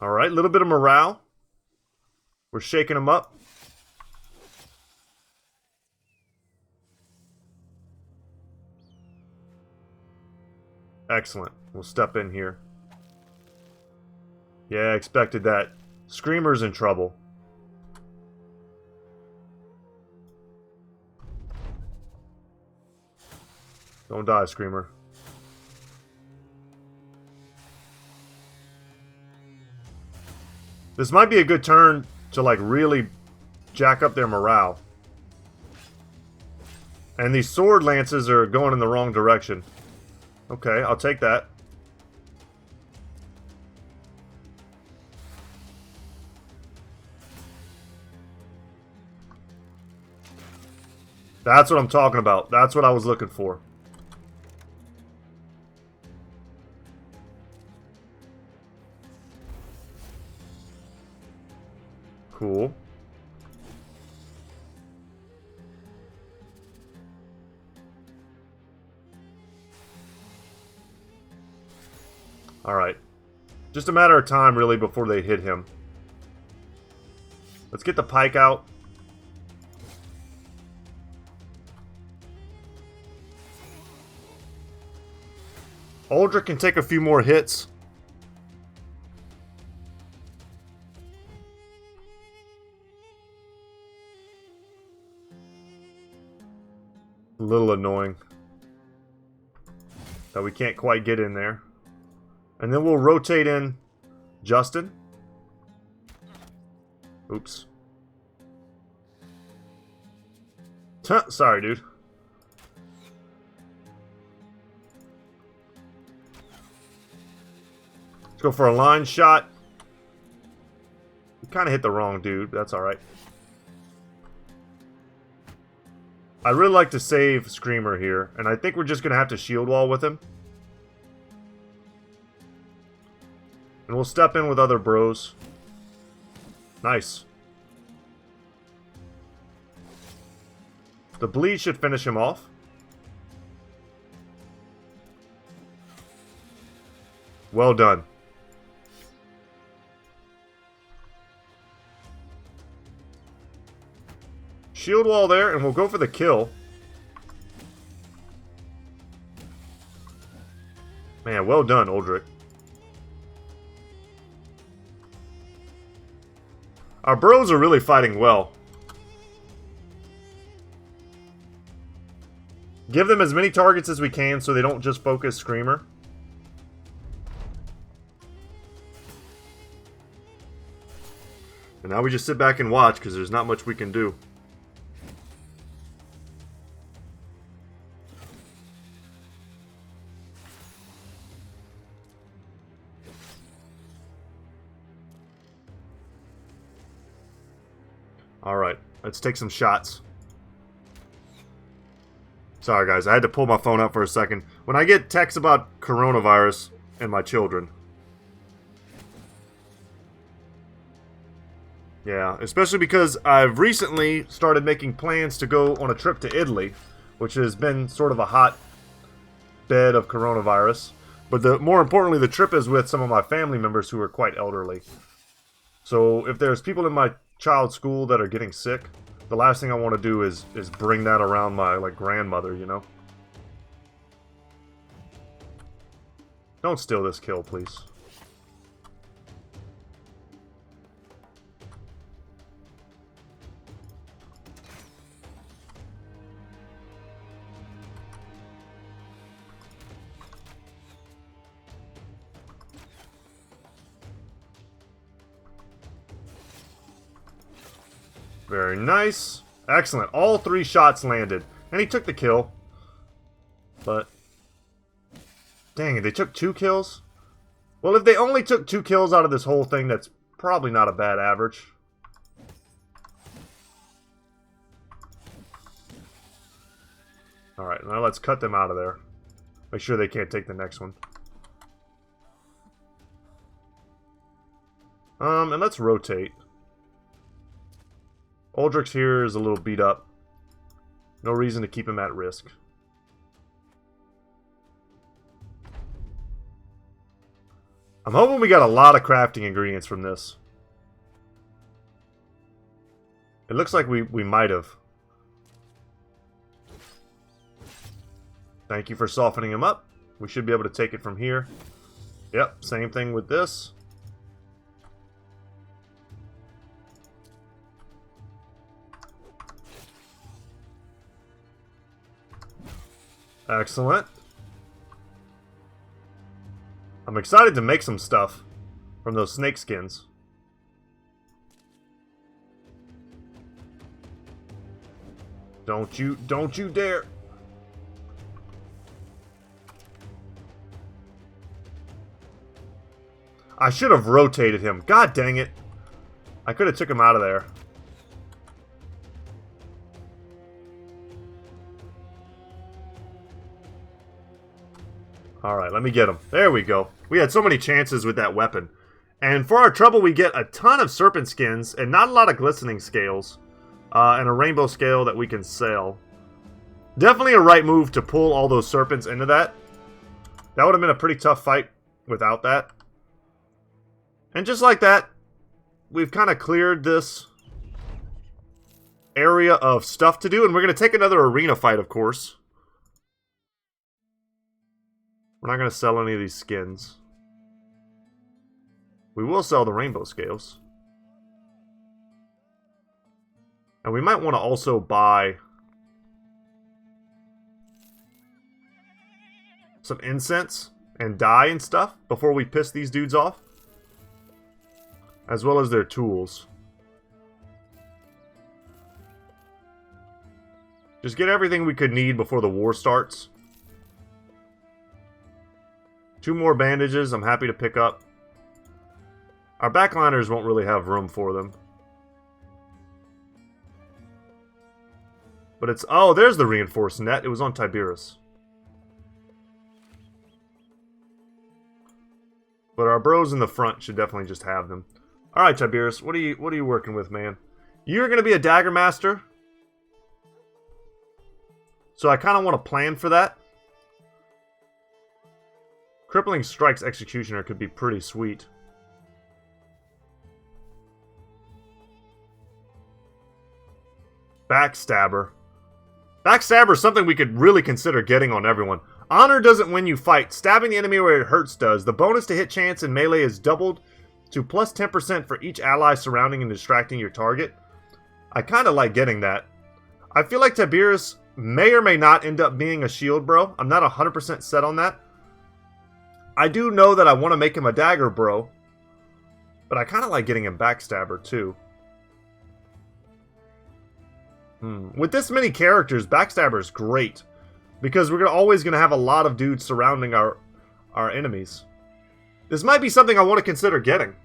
Alright, a little bit of morale. We're shaking them up. Excellent. We'll step in here. Yeah, I expected that. Screamer's in trouble. Don't die, Screamer. This might be a good turn to, like, really jack up their morale. And these sword lances are going in the wrong direction. Okay, I'll take that. That's what I'm talking about. That's what I was looking for. Cool. Alright. Just a matter of time, really, before they hit him. Let's get the pike out. Aldrich can take a few more hits. little annoying that we can't quite get in there. And then we'll rotate in Justin. Oops. Sorry, dude. Let's go for a line shot. We kind of hit the wrong dude, but that's alright. I'd really like to save Screamer here, and I think we're just going to have to shield wall with him. And we'll step in with other bros. Nice. The bleed should finish him off. Well done. Shield wall there, and we'll go for the kill. Man, well done, Uldrick. Our bros are really fighting well. Give them as many targets as we can so they don't just focus Screamer. And now we just sit back and watch because there's not much we can do. Alright, let's take some shots. Sorry guys, I had to pull my phone up for a second. When I get texts about coronavirus and my children. Yeah, especially because I've recently started making plans to go on a trip to Italy, which has been sort of a hot bed of coronavirus. But more importantly, the trip is with some of my family members who are quite elderly. So if there's people in my child's school that are getting sick, the last thing I want to do is bring that around my grandmother, you know. Don't steal this kill, please. Very nice. Excellent. All 3 shots landed. And he took the kill. But dang it, they took 2 kills? Well, if they only took 2 kills out of this whole thing, that's probably not a bad average. Alright, now let's cut them out of there. Make sure they can't take the next one. And let's rotate. Uldrick's here is a little beat up. No reason to keep him at risk. I'm hoping we got a lot of crafting ingredients from this. It looks like we might have. Thank you for softening him up. We should be able to take it from here. Yep, same thing with this. Excellent. I'm excited to make some stuff from those snake skins. Don't you dare. I should have rotated him. God dang it. I could have took him out of there. Alright, let me get him. There we go. We had so many chances with that weapon. And for our trouble, we get a ton of serpent skins and not a lot of glistening scales. And a rainbow scale that we can sell. Definitely a right move to pull all those serpents into that. That would have been a pretty tough fight without that. And just like that, we've kind of cleared this area of stuff to do. And we're going to take another arena fight, of course. We're not going to sell any of these skins. We will sell the rainbow scales. And we might want to also buy some incense and dye and stuff before we piss these dudes off. As well as their tools. Just get everything we could need before the war starts. 2 more bandages I'm happy to pick up. Our backliners won't really have room for them. But it's... Oh, there's the reinforced net. It was on Tiberius. But our bros in the front should definitely just have them. Alright, Tiberius, what are you working with, man? You're going to be a dagger master. So I kind of want to plan for that. Crippling Strikes Executioner could be pretty sweet. Backstabber. Backstabber is something we could really consider getting on everyone. Honor doesn't win you fight. Stabbing the enemy where it hurts does. The bonus to hit chance in melee is doubled to plus 10% for each ally surrounding and distracting your target. I kind of like getting that. I feel like Tiberius may or may not end up being a shield bro. I'm not 100% set on that. I do know that I want to make him a dagger bro. But I kind of like getting him backstabber too. With this many characters, backstabber is great. Because we're always going to have a lot of dudes surrounding our enemies. This might be something I want to consider getting.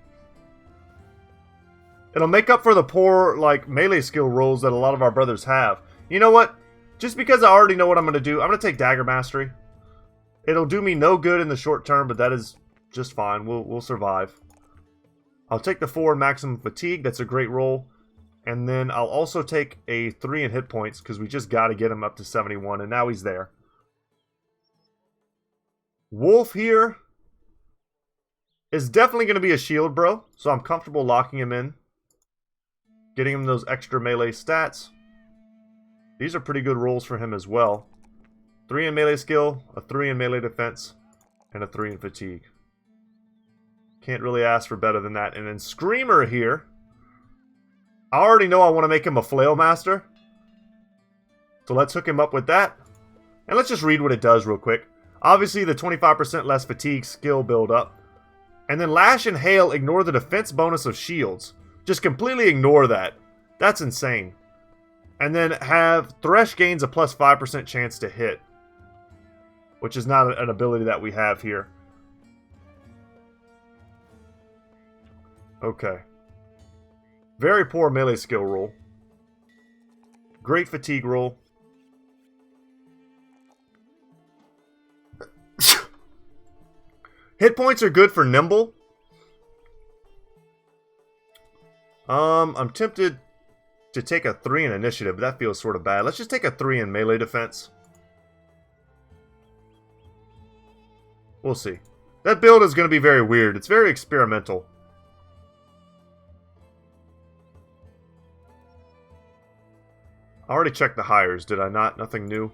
It'll make up for the poor, like, melee skill rolls that a lot of our brothers have. You know what? Just because I already know what I'm going to do, I'm going to take Dagger Mastery. It'll do me no good in the short term, but that is just fine. We'll survive. I'll take the 4 Maximum Fatigue. That's a great roll. And then I'll also take a 3 in hit points, because we just got to get him up to 71, and now he's there. Wolf here is definitely going to be a shield bro, so I'm comfortable locking him in. Getting him those extra melee stats. These are pretty good rolls for him as well. 3 in melee skill, a 3 in melee defense, and a 3 in fatigue. Can't really ask for better than that. And then Screamer here. I already know I want to make him a Flail Master. So let's hook him up with that. And let's just read what it does real quick. Obviously, the 25% less fatigue skill build up. And then Lash and Hail ignore the defense bonus of shields. Just completely ignore that. That's insane. And then have Thresh gains a plus 5% chance to hit. Which is not an ability that we have here. Okay. Very poor melee skill roll. Great fatigue roll. Hit points are good for Nimble. I'm tempted to take a 3 in initiative, but that feels sort of bad. Let's just take a 3 in melee defense. We'll see. That build is going to be very weird. It's very experimental. I already checked the hires, did I not? Nothing new?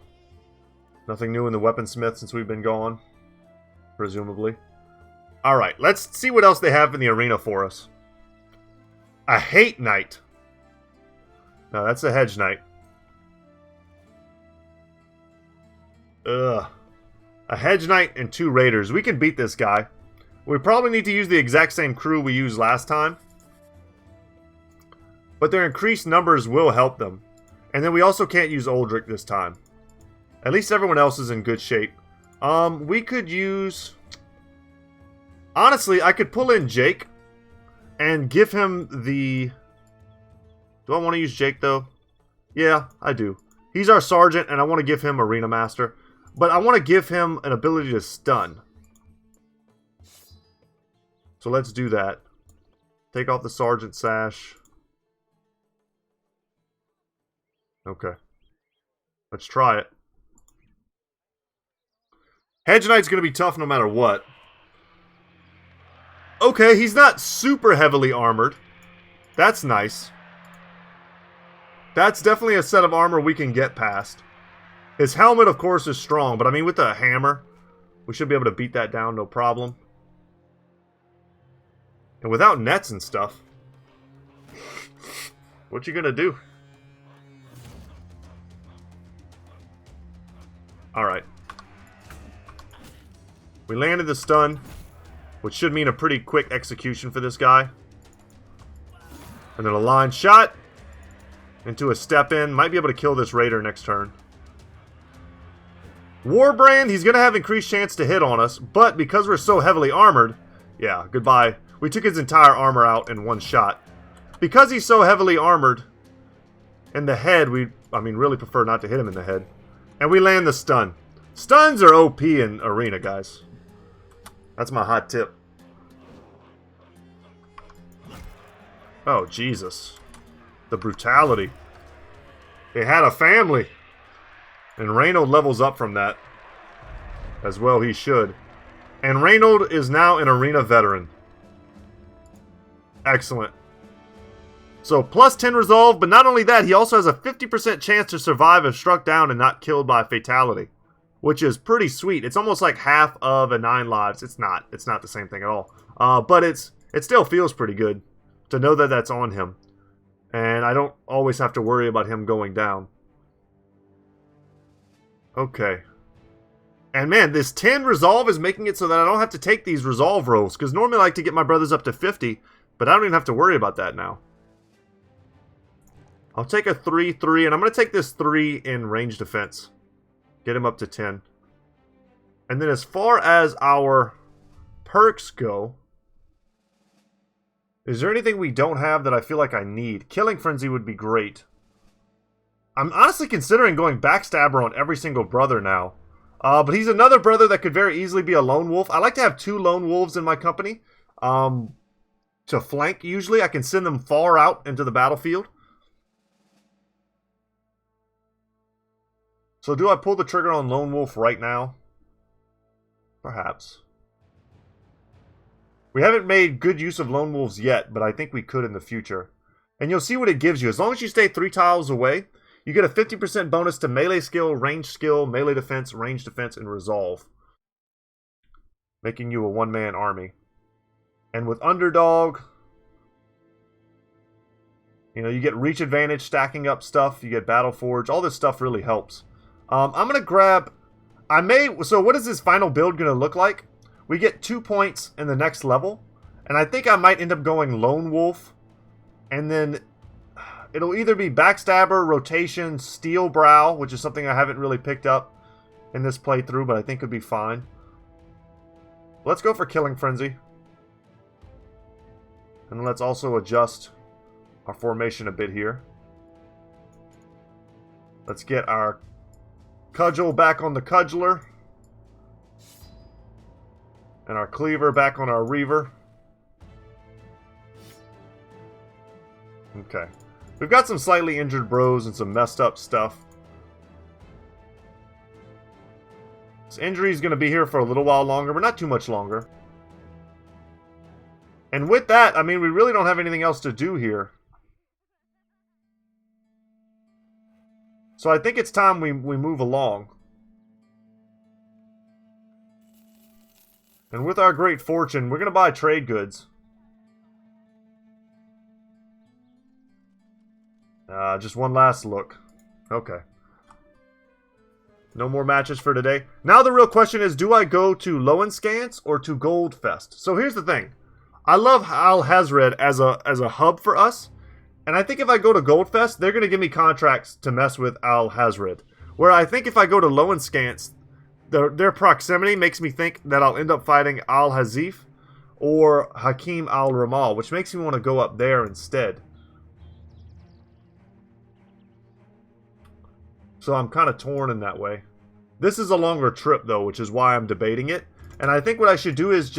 Nothing new in the weaponsmith since we've been gone? Presumably. Alright, let's see what else they have in the arena for us. A Hate Knight. No, that's a Hedge Knight. Ugh. A Hedge Knight and 2 Raiders. We can beat this guy. We probably need to use the exact same crew we used last time. But their increased numbers will help them. And then we also can't use Uldric this time. At least everyone else is in good shape. We could use... Honestly, I could pull in Jake and give him the... Do I want to use Jake, though? Yeah, I do. He's our sergeant, and I want to give him Arena Master. But I want to give him an ability to stun. So let's do that. Take off the sergeant sash. Okay. Let's try it. Hedge Knight's going to be tough no matter what. Okay, he's not super heavily armored. That's nice. That's definitely a set of armor we can get past. His helmet, of course, is strong, but I mean, with the hammer, we should be able to beat that down, no problem. And without nets and stuff, what you gonna do? Alright. We landed the stun, which should mean a pretty quick execution for this guy. And then a line shot into a step in. Might be able to kill this raider next turn. Warbrand, he's going to have increased chance to hit on us, but because we're so heavily armored, yeah, goodbye. We took his entire armor out in one shot. Because he's so heavily armored, in the head, really prefer not to hit him in the head. And we land the stun. Stuns are OP in Arena, guys. That's my hot tip. Oh, Jesus. The brutality. They had a family. And Reynold levels up from that. As well he should. And Reynold is now an Arena veteran. Excellent. So, plus 10 resolve, but not only that, he also has a 50% chance to survive if struck down and not killed by fatality. Which is pretty sweet. It's almost like half of a 9 lives. It's not. It's not the same thing at all. But it still feels pretty good to know that that's on him. And I don't always have to worry about him going down. Okay. And man, this 10 resolve is making it so that I don't have to take these resolve rolls. Because normally I like to get my brothers up to 50. But I don't even have to worry about that now. I'll take a 3-3. And I'm going to take this 3 in range defense. Get him up to 10. And then as far as our perks go. Is there anything we don't have that I feel like I need? Killing Frenzy would be great. I'm honestly considering going Backstabber on every single brother now. But he's another brother that could very easily be a lone wolf. I like to have 2 lone wolves in my company. To flank, usually. I can send them far out into the battlefield. So do I pull the trigger on lone wolf right now? Perhaps. We haven't made good use of lone wolves yet, but I think we could in the future. And you'll see what it gives you. As long as you stay 3 tiles away, you get a 50% bonus to melee skill, melee defense, range defense, and resolve. Making you a one-man army. And with Underdog, you get reach advantage, stacking up stuff, you get Battle Forge. All this stuff really helps. I'm going to grab... So what is this final build going to look like? We get 2 points in the next level. And I think I might end up going Lone Wolf. And then it'll either be Backstabber, Rotation, Steel Brow, which is something I haven't really picked up in this playthrough, but I think could be fine. Let's go for Killing Frenzy. And let's also adjust our formation a bit here. Let's get our Cudgel back on the Cudgeler. And our Cleaver back on our Reaver. Okay. We've got some slightly injured bros and some messed up stuff. This injury is going to be here for a little while longer, but not too much longer. And with that, we really don't have anything else to do here. So I think it's time we move along. And with our great fortune, we're going to buy trade goods. Just one last look. Okay. No more matches for today. Now the real question is, do I go to Lowenskance or to Goldfest? So here's the thing. I love Al-Hazred as a hub for us. And I think if I go to Goldfest, they're going to give me contracts to mess with Al-Hazred. Where I think if I go to Lowenskance, their proximity makes me think that I'll end up fighting Al-Hazif or Hakim Al-Ramal, which makes me want to go up there instead. So I'm kind of torn in that way. This is a longer trip, though, which is why I'm debating it. And I think what I should do is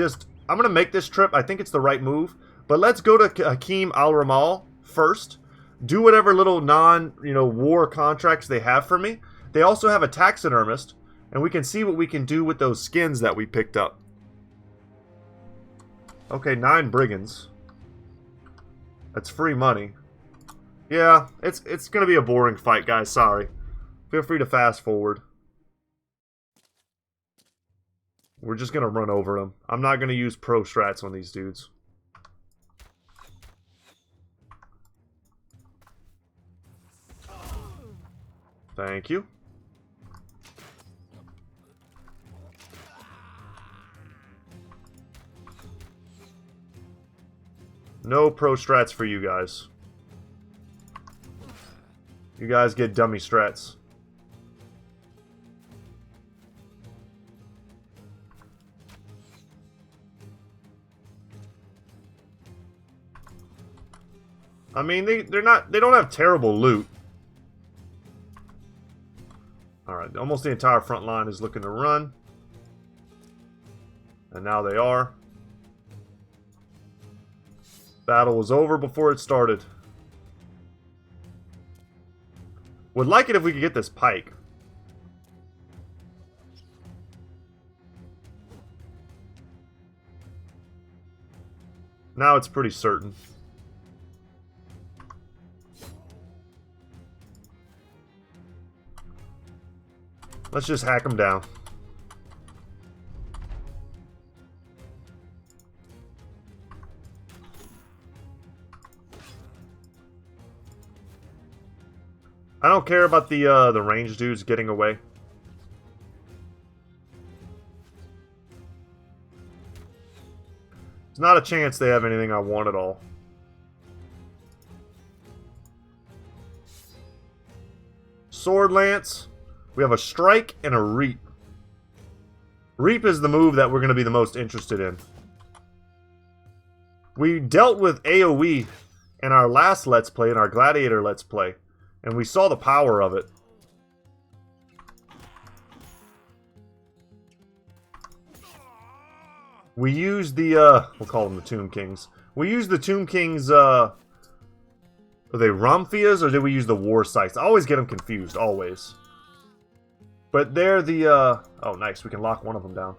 I'm going to make this trip. I think it's the right move. But let's go to Hakim Al-Ramal first. Do whatever little war contracts they have for me. They also have a taxidermist. And we can see what we can do with those skins that we picked up. Okay, 9 brigands. That's free money. Yeah, it's going to be a boring fight, guys. Sorry. Feel free to fast forward. We're just going to run over them. I'm not going to use pro strats on these dudes. Thank you. No pro strats for you guys. You guys get dummy strats. I mean, they don't have terrible loot. Alright, almost the entire front line is looking to run. And now they are. Battle was over before it started. Would like it if we could get this pike. Now it's pretty certain. Let's just hack them down. I don't care about the range dudes getting away. There's not a chance they have anything I want at all. Sword Lance. We have a Strike and a Reap. Reap is the move that we're going to be the most interested in. We dealt with AoE in our last Let's Play, in our Gladiator Let's Play. And we saw the power of it. We used the, we'll call them the Tomb Kings. We used the Tomb Kings, are they Rumphias or did we use the War Scythes? I always get them confused, always. But they're the, oh nice, we can lock one of them down.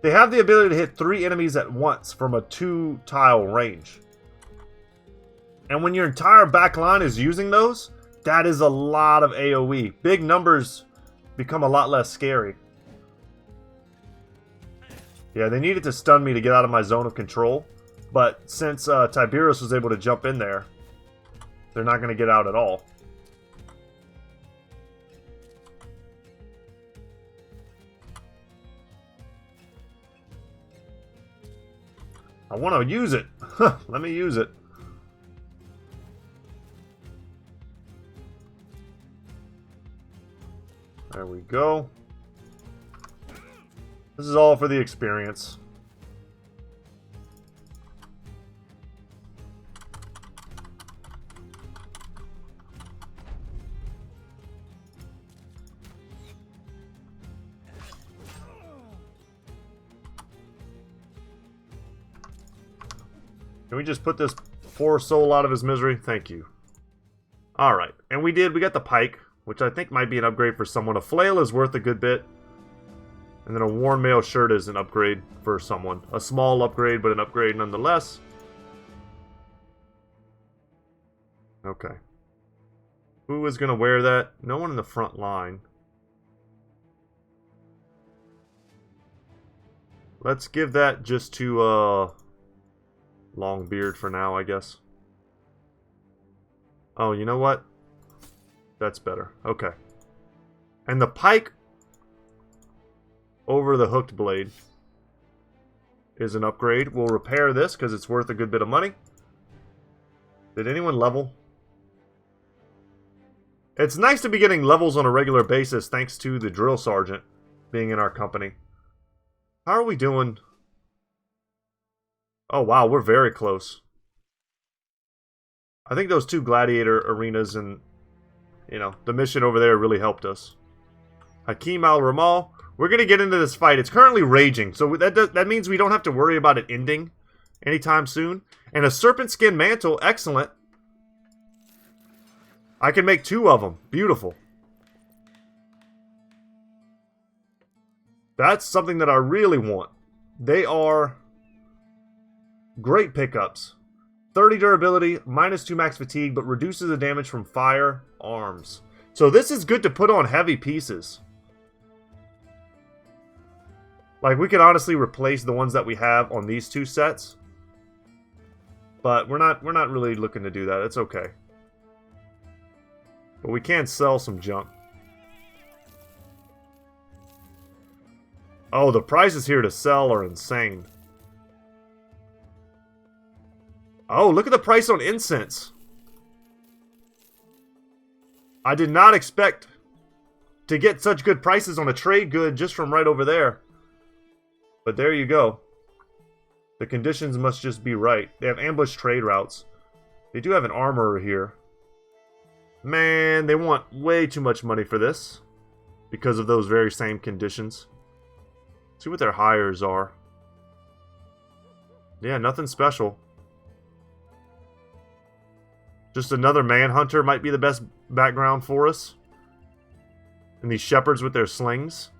They have the ability to hit 3 enemies at once from a 2-tile range. And when your entire back line is using those, that is a lot of AoE. Big numbers become a lot less scary. Yeah, they needed to stun me to get out of my zone of control. But since Tiberius was able to jump in there, they're not going to get out at all. I want to use it. Let me use it. There we go. This is all for the experience. Can we just put this poor soul out of his misery? Thank you. Alright, and we got the pike, which I think might be an upgrade for someone. A flail is worth a good bit. And then a worn mail shirt is an upgrade for someone. A small upgrade, but an upgrade nonetheless. Okay. Who is going to wear that? No one in the front line. Let's give that just to, Longbeard for now, I guess. Oh, you know what? That's better. Okay. And the pike over the hooked blade is an upgrade. We'll repair this because it's worth a good bit of money. Did anyone level? It's nice to be getting levels on a regular basis thanks to the drill sergeant being in our company. How are we doing? Oh wow, we're very close. I think those 2 gladiator arenas and, you know, the mission over there really helped us. Hakim al-Ramal. We're going to get into this fight. It's currently raging, so that means we don't have to worry about it ending anytime soon. And a serpent skin mantle, excellent. I can make 2 of them. Beautiful. That's something that I really want. They are great pickups. 30 durability, -2 max fatigue, but reduces the damage from fire arms. So this is good to put on heavy pieces. Like, we could honestly replace the ones that we have on these 2 sets. But we're not really looking to do that. It's okay. But we can sell some junk. Oh, the prices here to sell are insane. Oh, look at the price on incense. I did not expect to get such good prices on a trade good just from right over there. But there you go. The conditions must just be right. They have ambush trade routes. They do have an armorer here. Man, they want way too much money for this. Because of those very same conditions. See what their hires are. Yeah, nothing special. Just another manhunter might be the best background for us. And these shepherds with their slings.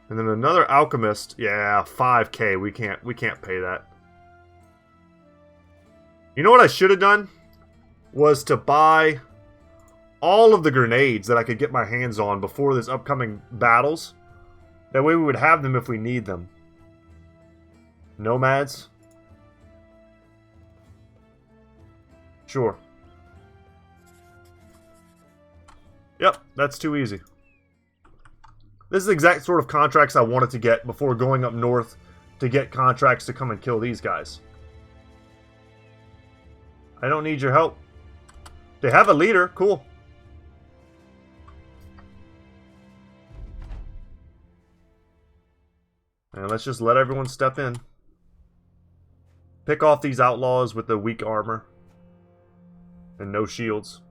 And then another alchemist. Yeah, 5k. We can't pay that. You know what I should have done? Was to buy all of the grenades that I could get my hands on before this upcoming battles. That way we would have them if we need them. Nomads? Sure. Yep, that's too easy. This is the exact sort of contracts I wanted to get before going up north to get contracts to come and kill these guys. I don't need your help. They have a leader. Cool. And let's just let everyone step in. Pick off these outlaws with the weak armor. And no shields.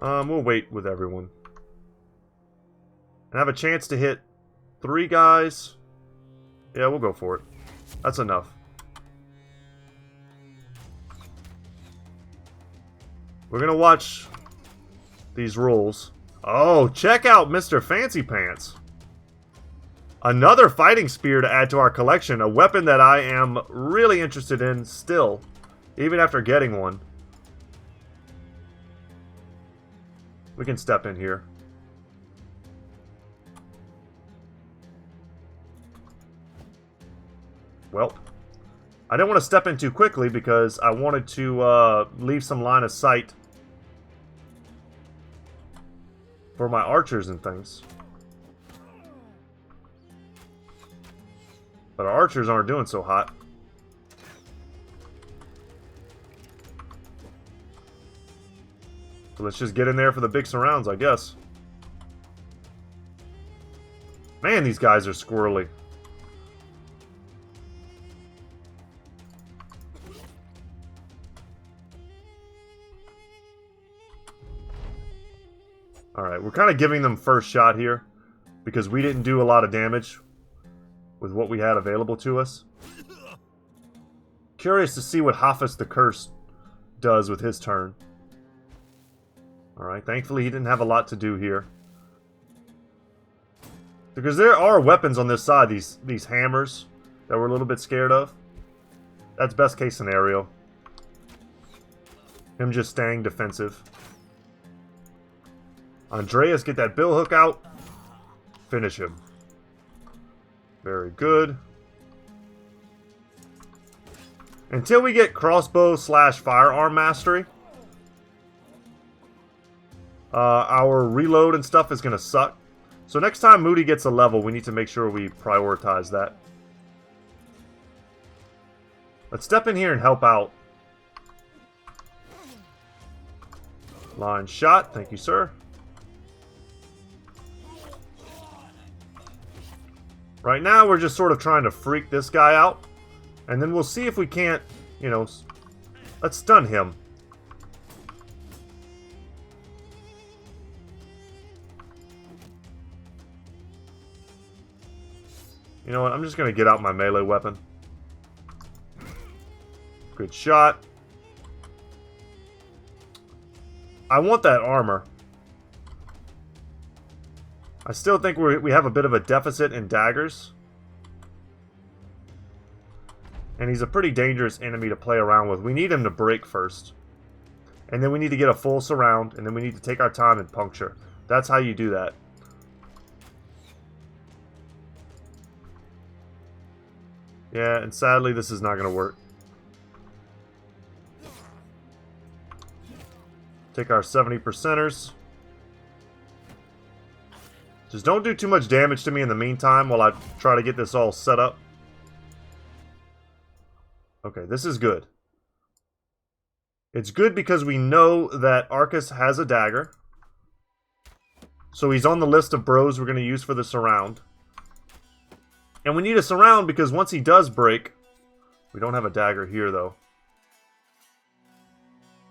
We'll wait with everyone. And have a chance to hit 3 guys. Yeah, we'll go for it. That's enough. We're gonna watch these rolls. Oh, check out Mr. Fancy Pants. Another fighting spear to add to our collection. A weapon that I am really interested in still. Even after getting one. We can step in here. Well, I didn't want to step in too quickly because I wanted to leave some line of sight for my archers and things. But our archers aren't doing so hot. So let's just get in there for the big surrounds, I guess. Man, these guys are squirrely. Alright, we're kind of giving them first shot here. Because we didn't do a lot of damage with what we had available to us. Curious to see what Hafiz the Curse does with his turn. Alright, thankfully he didn't have a lot to do here. Because there are weapons on this side, these hammers that we're a little bit scared of. That's best case scenario. Him just staying defensive. Andreas, get that billhook out. Finish him. Very good. Until we get crossbow / firearm mastery, our reload and stuff is going to suck. So next time Moody gets a level, we need to make sure we prioritize that. Let's step in here and help out. Line shot. Thank you, sir. Right now, we're just sort of trying to freak this guy out. And then we'll see if we can't, you know, let's stun him. You know what? I'm just going to get out my melee weapon. Good shot. I want that armor. I still think we have a bit of a deficit in daggers. And he's a pretty dangerous enemy to play around with. We need him to break first. And then we need to get a full surround. And then we need to take our time and puncture. That's how you do that. Yeah, and sadly this is not going to work. Take our 70%ers. Just don't do too much damage to me in the meantime while I try to get this all set up. Okay, this is good. It's good because we know that Arcus has a dagger. So he's on the list of bros we're going to use for the surround. And we need a surround because once he does break... We don't have a dagger here, though.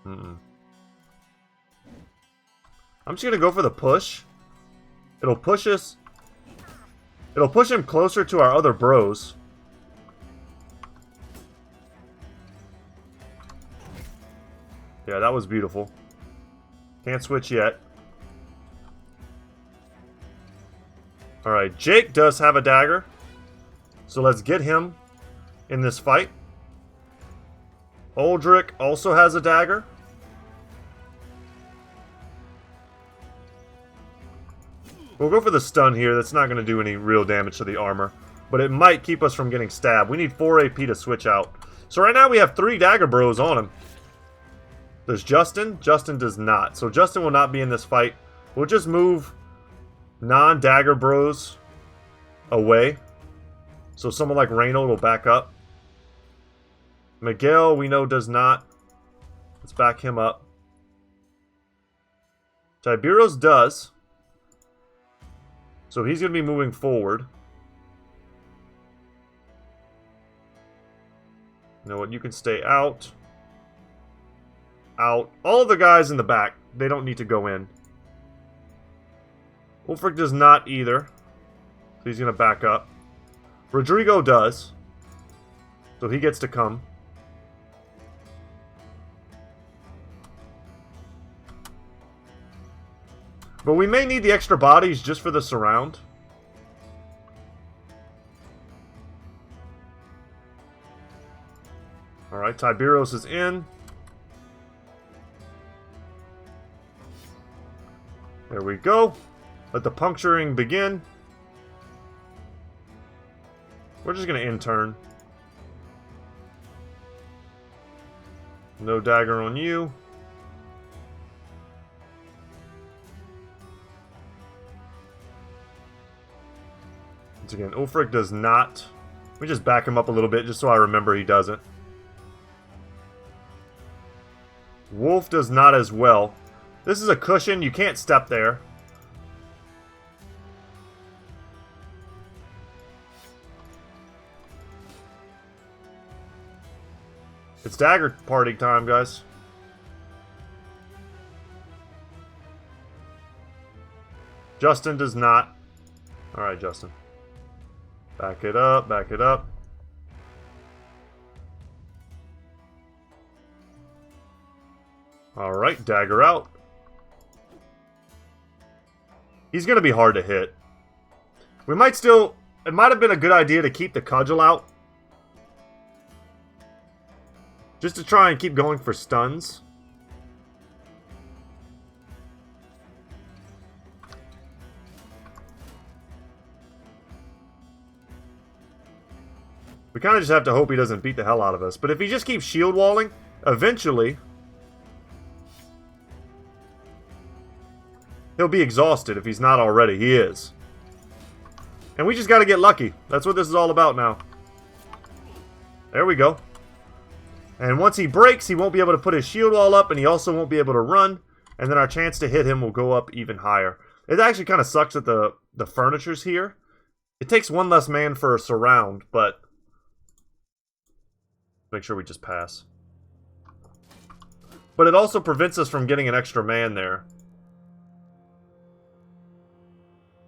I'm just going to go for the push. It'll push us... It'll push him closer to our other bros. Yeah, that was beautiful. Can't switch yet. Alright, Jake does have a dagger. So let's get him in this fight. Aldrich also has a dagger. We'll go for the stun here. That's not going to do any real damage to the armor. But it might keep us from getting stabbed. We need 4 AP to switch out. So right now we have 3 dagger bros on him. Does Justin? Justin does not. So Justin will not be in this fight. We'll just move non-dagger bros away. So someone like Reynold will back up. Miguel, we know, does not. Let's back him up. Tiberios does. So he's going to be moving forward. You know what? You can stay out. Out. All of the guys in the back, they don't need to go in. Ulfric does not either. So he's going to back up. Rodrigo does. So he gets to come. But we may need the extra bodies just for the surround. Alright, Tiberios is in. There we go. Let the puncturing begin. We're just going to intern. No dagger on you. Once again, Ulfric does not. We just back him up a little bit just so I remember he doesn't. Wolf does not as well. This is a cushion. You can't step there. It's dagger party time, guys. Justin does not. Alright, Justin. Back it up, back it up. Alright, dagger out. He's going to be hard to hit. We might still... It might have been a good idea to keep the cudgel out. Just to try and keep going for stuns. We kind of just have to hope he doesn't beat the hell out of us. But if he just keeps shield walling, eventually... he'll be exhausted if he's not already. He is. And we just got to get lucky. That's what this is all about now. There we go. And once he breaks, he won't be able to put his shield wall up, and he also won't be able to run. And then our chance to hit him will go up even higher. It actually kind of sucks that the furniture's here. It takes one less man for a surround, but... make sure we just pass. But it also prevents us from getting an extra man there.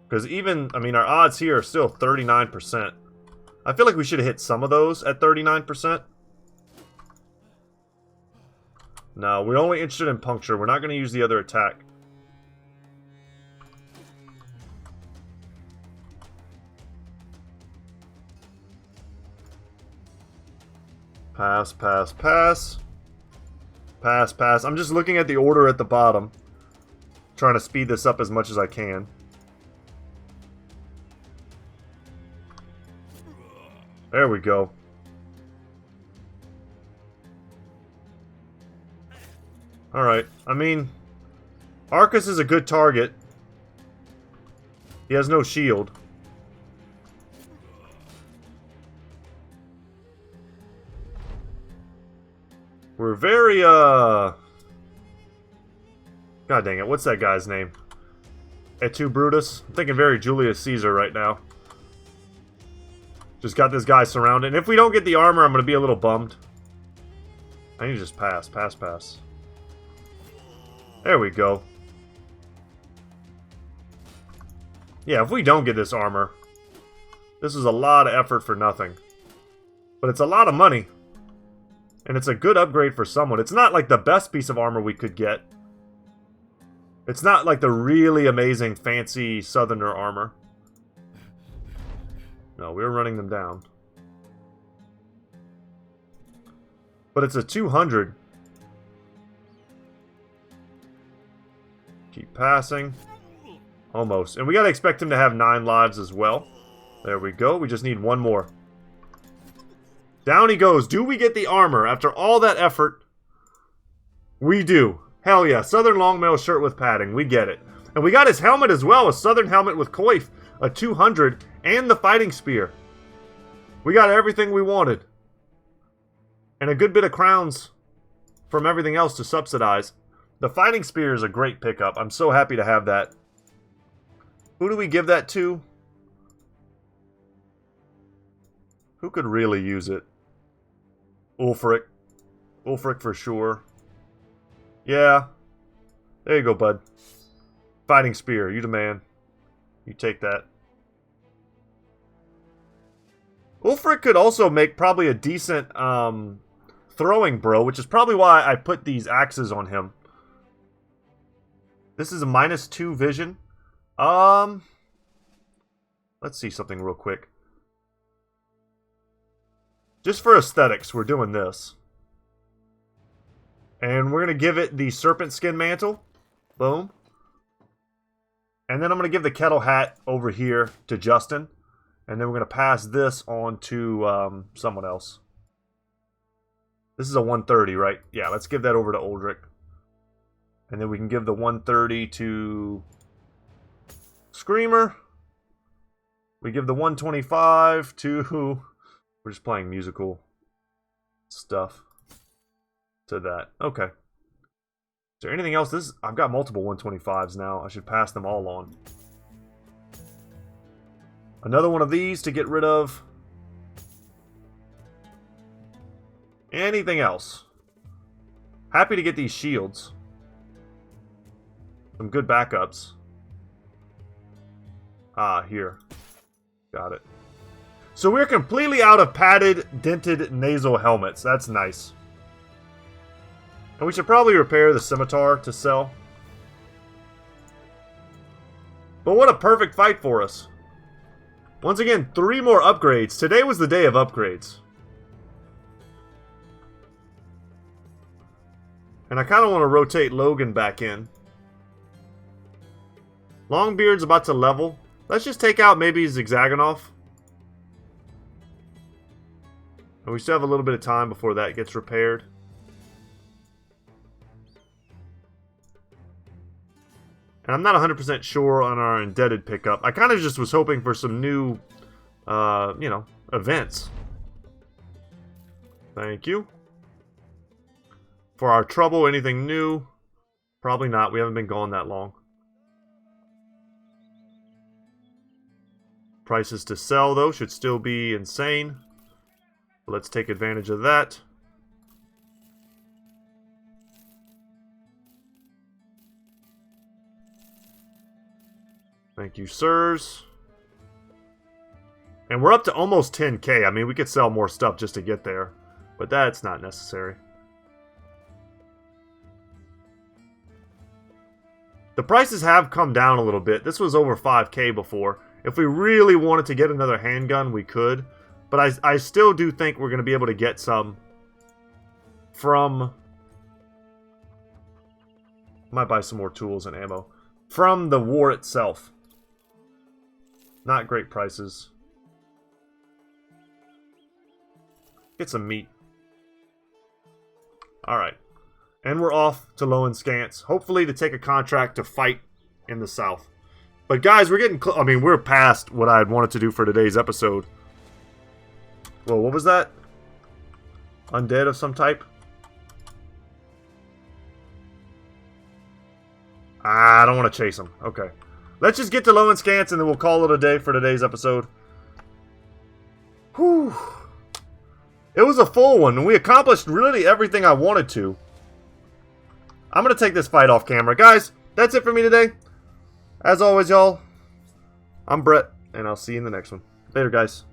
Because even, I mean, our odds here are still 39%. I feel like we should have hit some of those at 39%. No, we're only interested in puncture. We're not going to use the other attack. Pass, pass, pass. Pass, pass. I'm just looking at the order at the bottom. Trying to speed this up as much as I can. There we go. Alright, I mean, Arcus is a good target. He has no shield. We're very, God dang it, what's that guy's name? Et tu, Brutus? I'm thinking very Julius Caesar right now. Just got this guy surrounded. And if we don't get the armor, I'm going to be a little bummed. I need to just pass. Pass. There we go. Yeah, if we don't get this armor, this is a lot of effort for nothing. But it's a lot of money. And it's a good upgrade for someone. It's not like the best piece of armor we could get. It's not like the really amazing, fancy Southerner armor. No, we were running them down. But it's a 200. Keep passing. Almost. And we gotta expect him to have 9 lives as well. There we go. We just need one more. Down he goes. Do we get the armor? After all that effort, we do. Hell yeah. Southern Longmail shirt with padding. We get it. And we got his helmet as well. A Southern helmet with coif. A 200. And the fighting spear. We got everything we wanted. And a good bit of crowns from everything else to subsidize. The fighting spear is a great pickup. I'm so happy to have that. Who do we give that to? Who could really use it? Ulfric. Ulfric for sure. Yeah. There you go, bud. Fighting spear. You the man. You take that. Ulfric could also make probably a decent throwing bro, which is probably why I put these axes on him. This is a -2 vision. Let's see something real quick. Just for aesthetics, we're doing this. And we're going to give it the serpent skin mantle. Boom. And then I'm going to give the kettle hat over here to Justin. And then we're going to pass this on to someone else. This is a 130, right? Yeah, let's give that over to Uldric. And then we can give the 130 to Screamer. We give the 125 to... We're just playing musical stuff to that. Okay. Is there anything else? I've got multiple 125s now. I should pass them all on. Another one of these to get rid of. Anything else? Happy to get these shields. Some good backups. Ah, here. Got it. So we're completely out of padded, dented nasal helmets. That's nice. And we should probably repair the scimitar to sell. But what a perfect fight for us. Once again, 3 more upgrades. Today was the day of upgrades. And I kind of want to rotate Logan back in. Longbeard's about to level. Let's just take out maybe Zigzagonoff. And we still have a little bit of time before that gets repaired. And I'm not 100% sure on our indebted pickup. I kind of just was hoping for some new, you know, events. Thank you. For our trouble, anything new? Probably not. We haven't been gone that long. Prices to sell, though, should still be insane. Let's take advantage of that. Thank you, sirs. And we're up to almost 10k. I mean, we could sell more stuff just to get there. But that's not necessary. The prices have come down a little bit. This was over 5k before. If we really wanted to get another handgun, we could. But I still do think we're going to be able to get some from... Might buy some more tools and ammo. From the war itself. Not great prices. Get some meat. Alright. And we're off to Low and Scants. Hopefully to take a contract to fight in the south. But guys, we're getting I mean, we're past what I had wanted to do for today's episode. Well, what was that? Undead of some type? I don't want to chase him. Okay. Let's just get to low and scants and then we'll call it a day for today's episode. Whew. It was a full one and we accomplished really everything I wanted to. I'm going to take this fight off camera. Guys, that's it for me today. As always, y'all, I'm Brett, and I'll see you in the next one. Later, guys.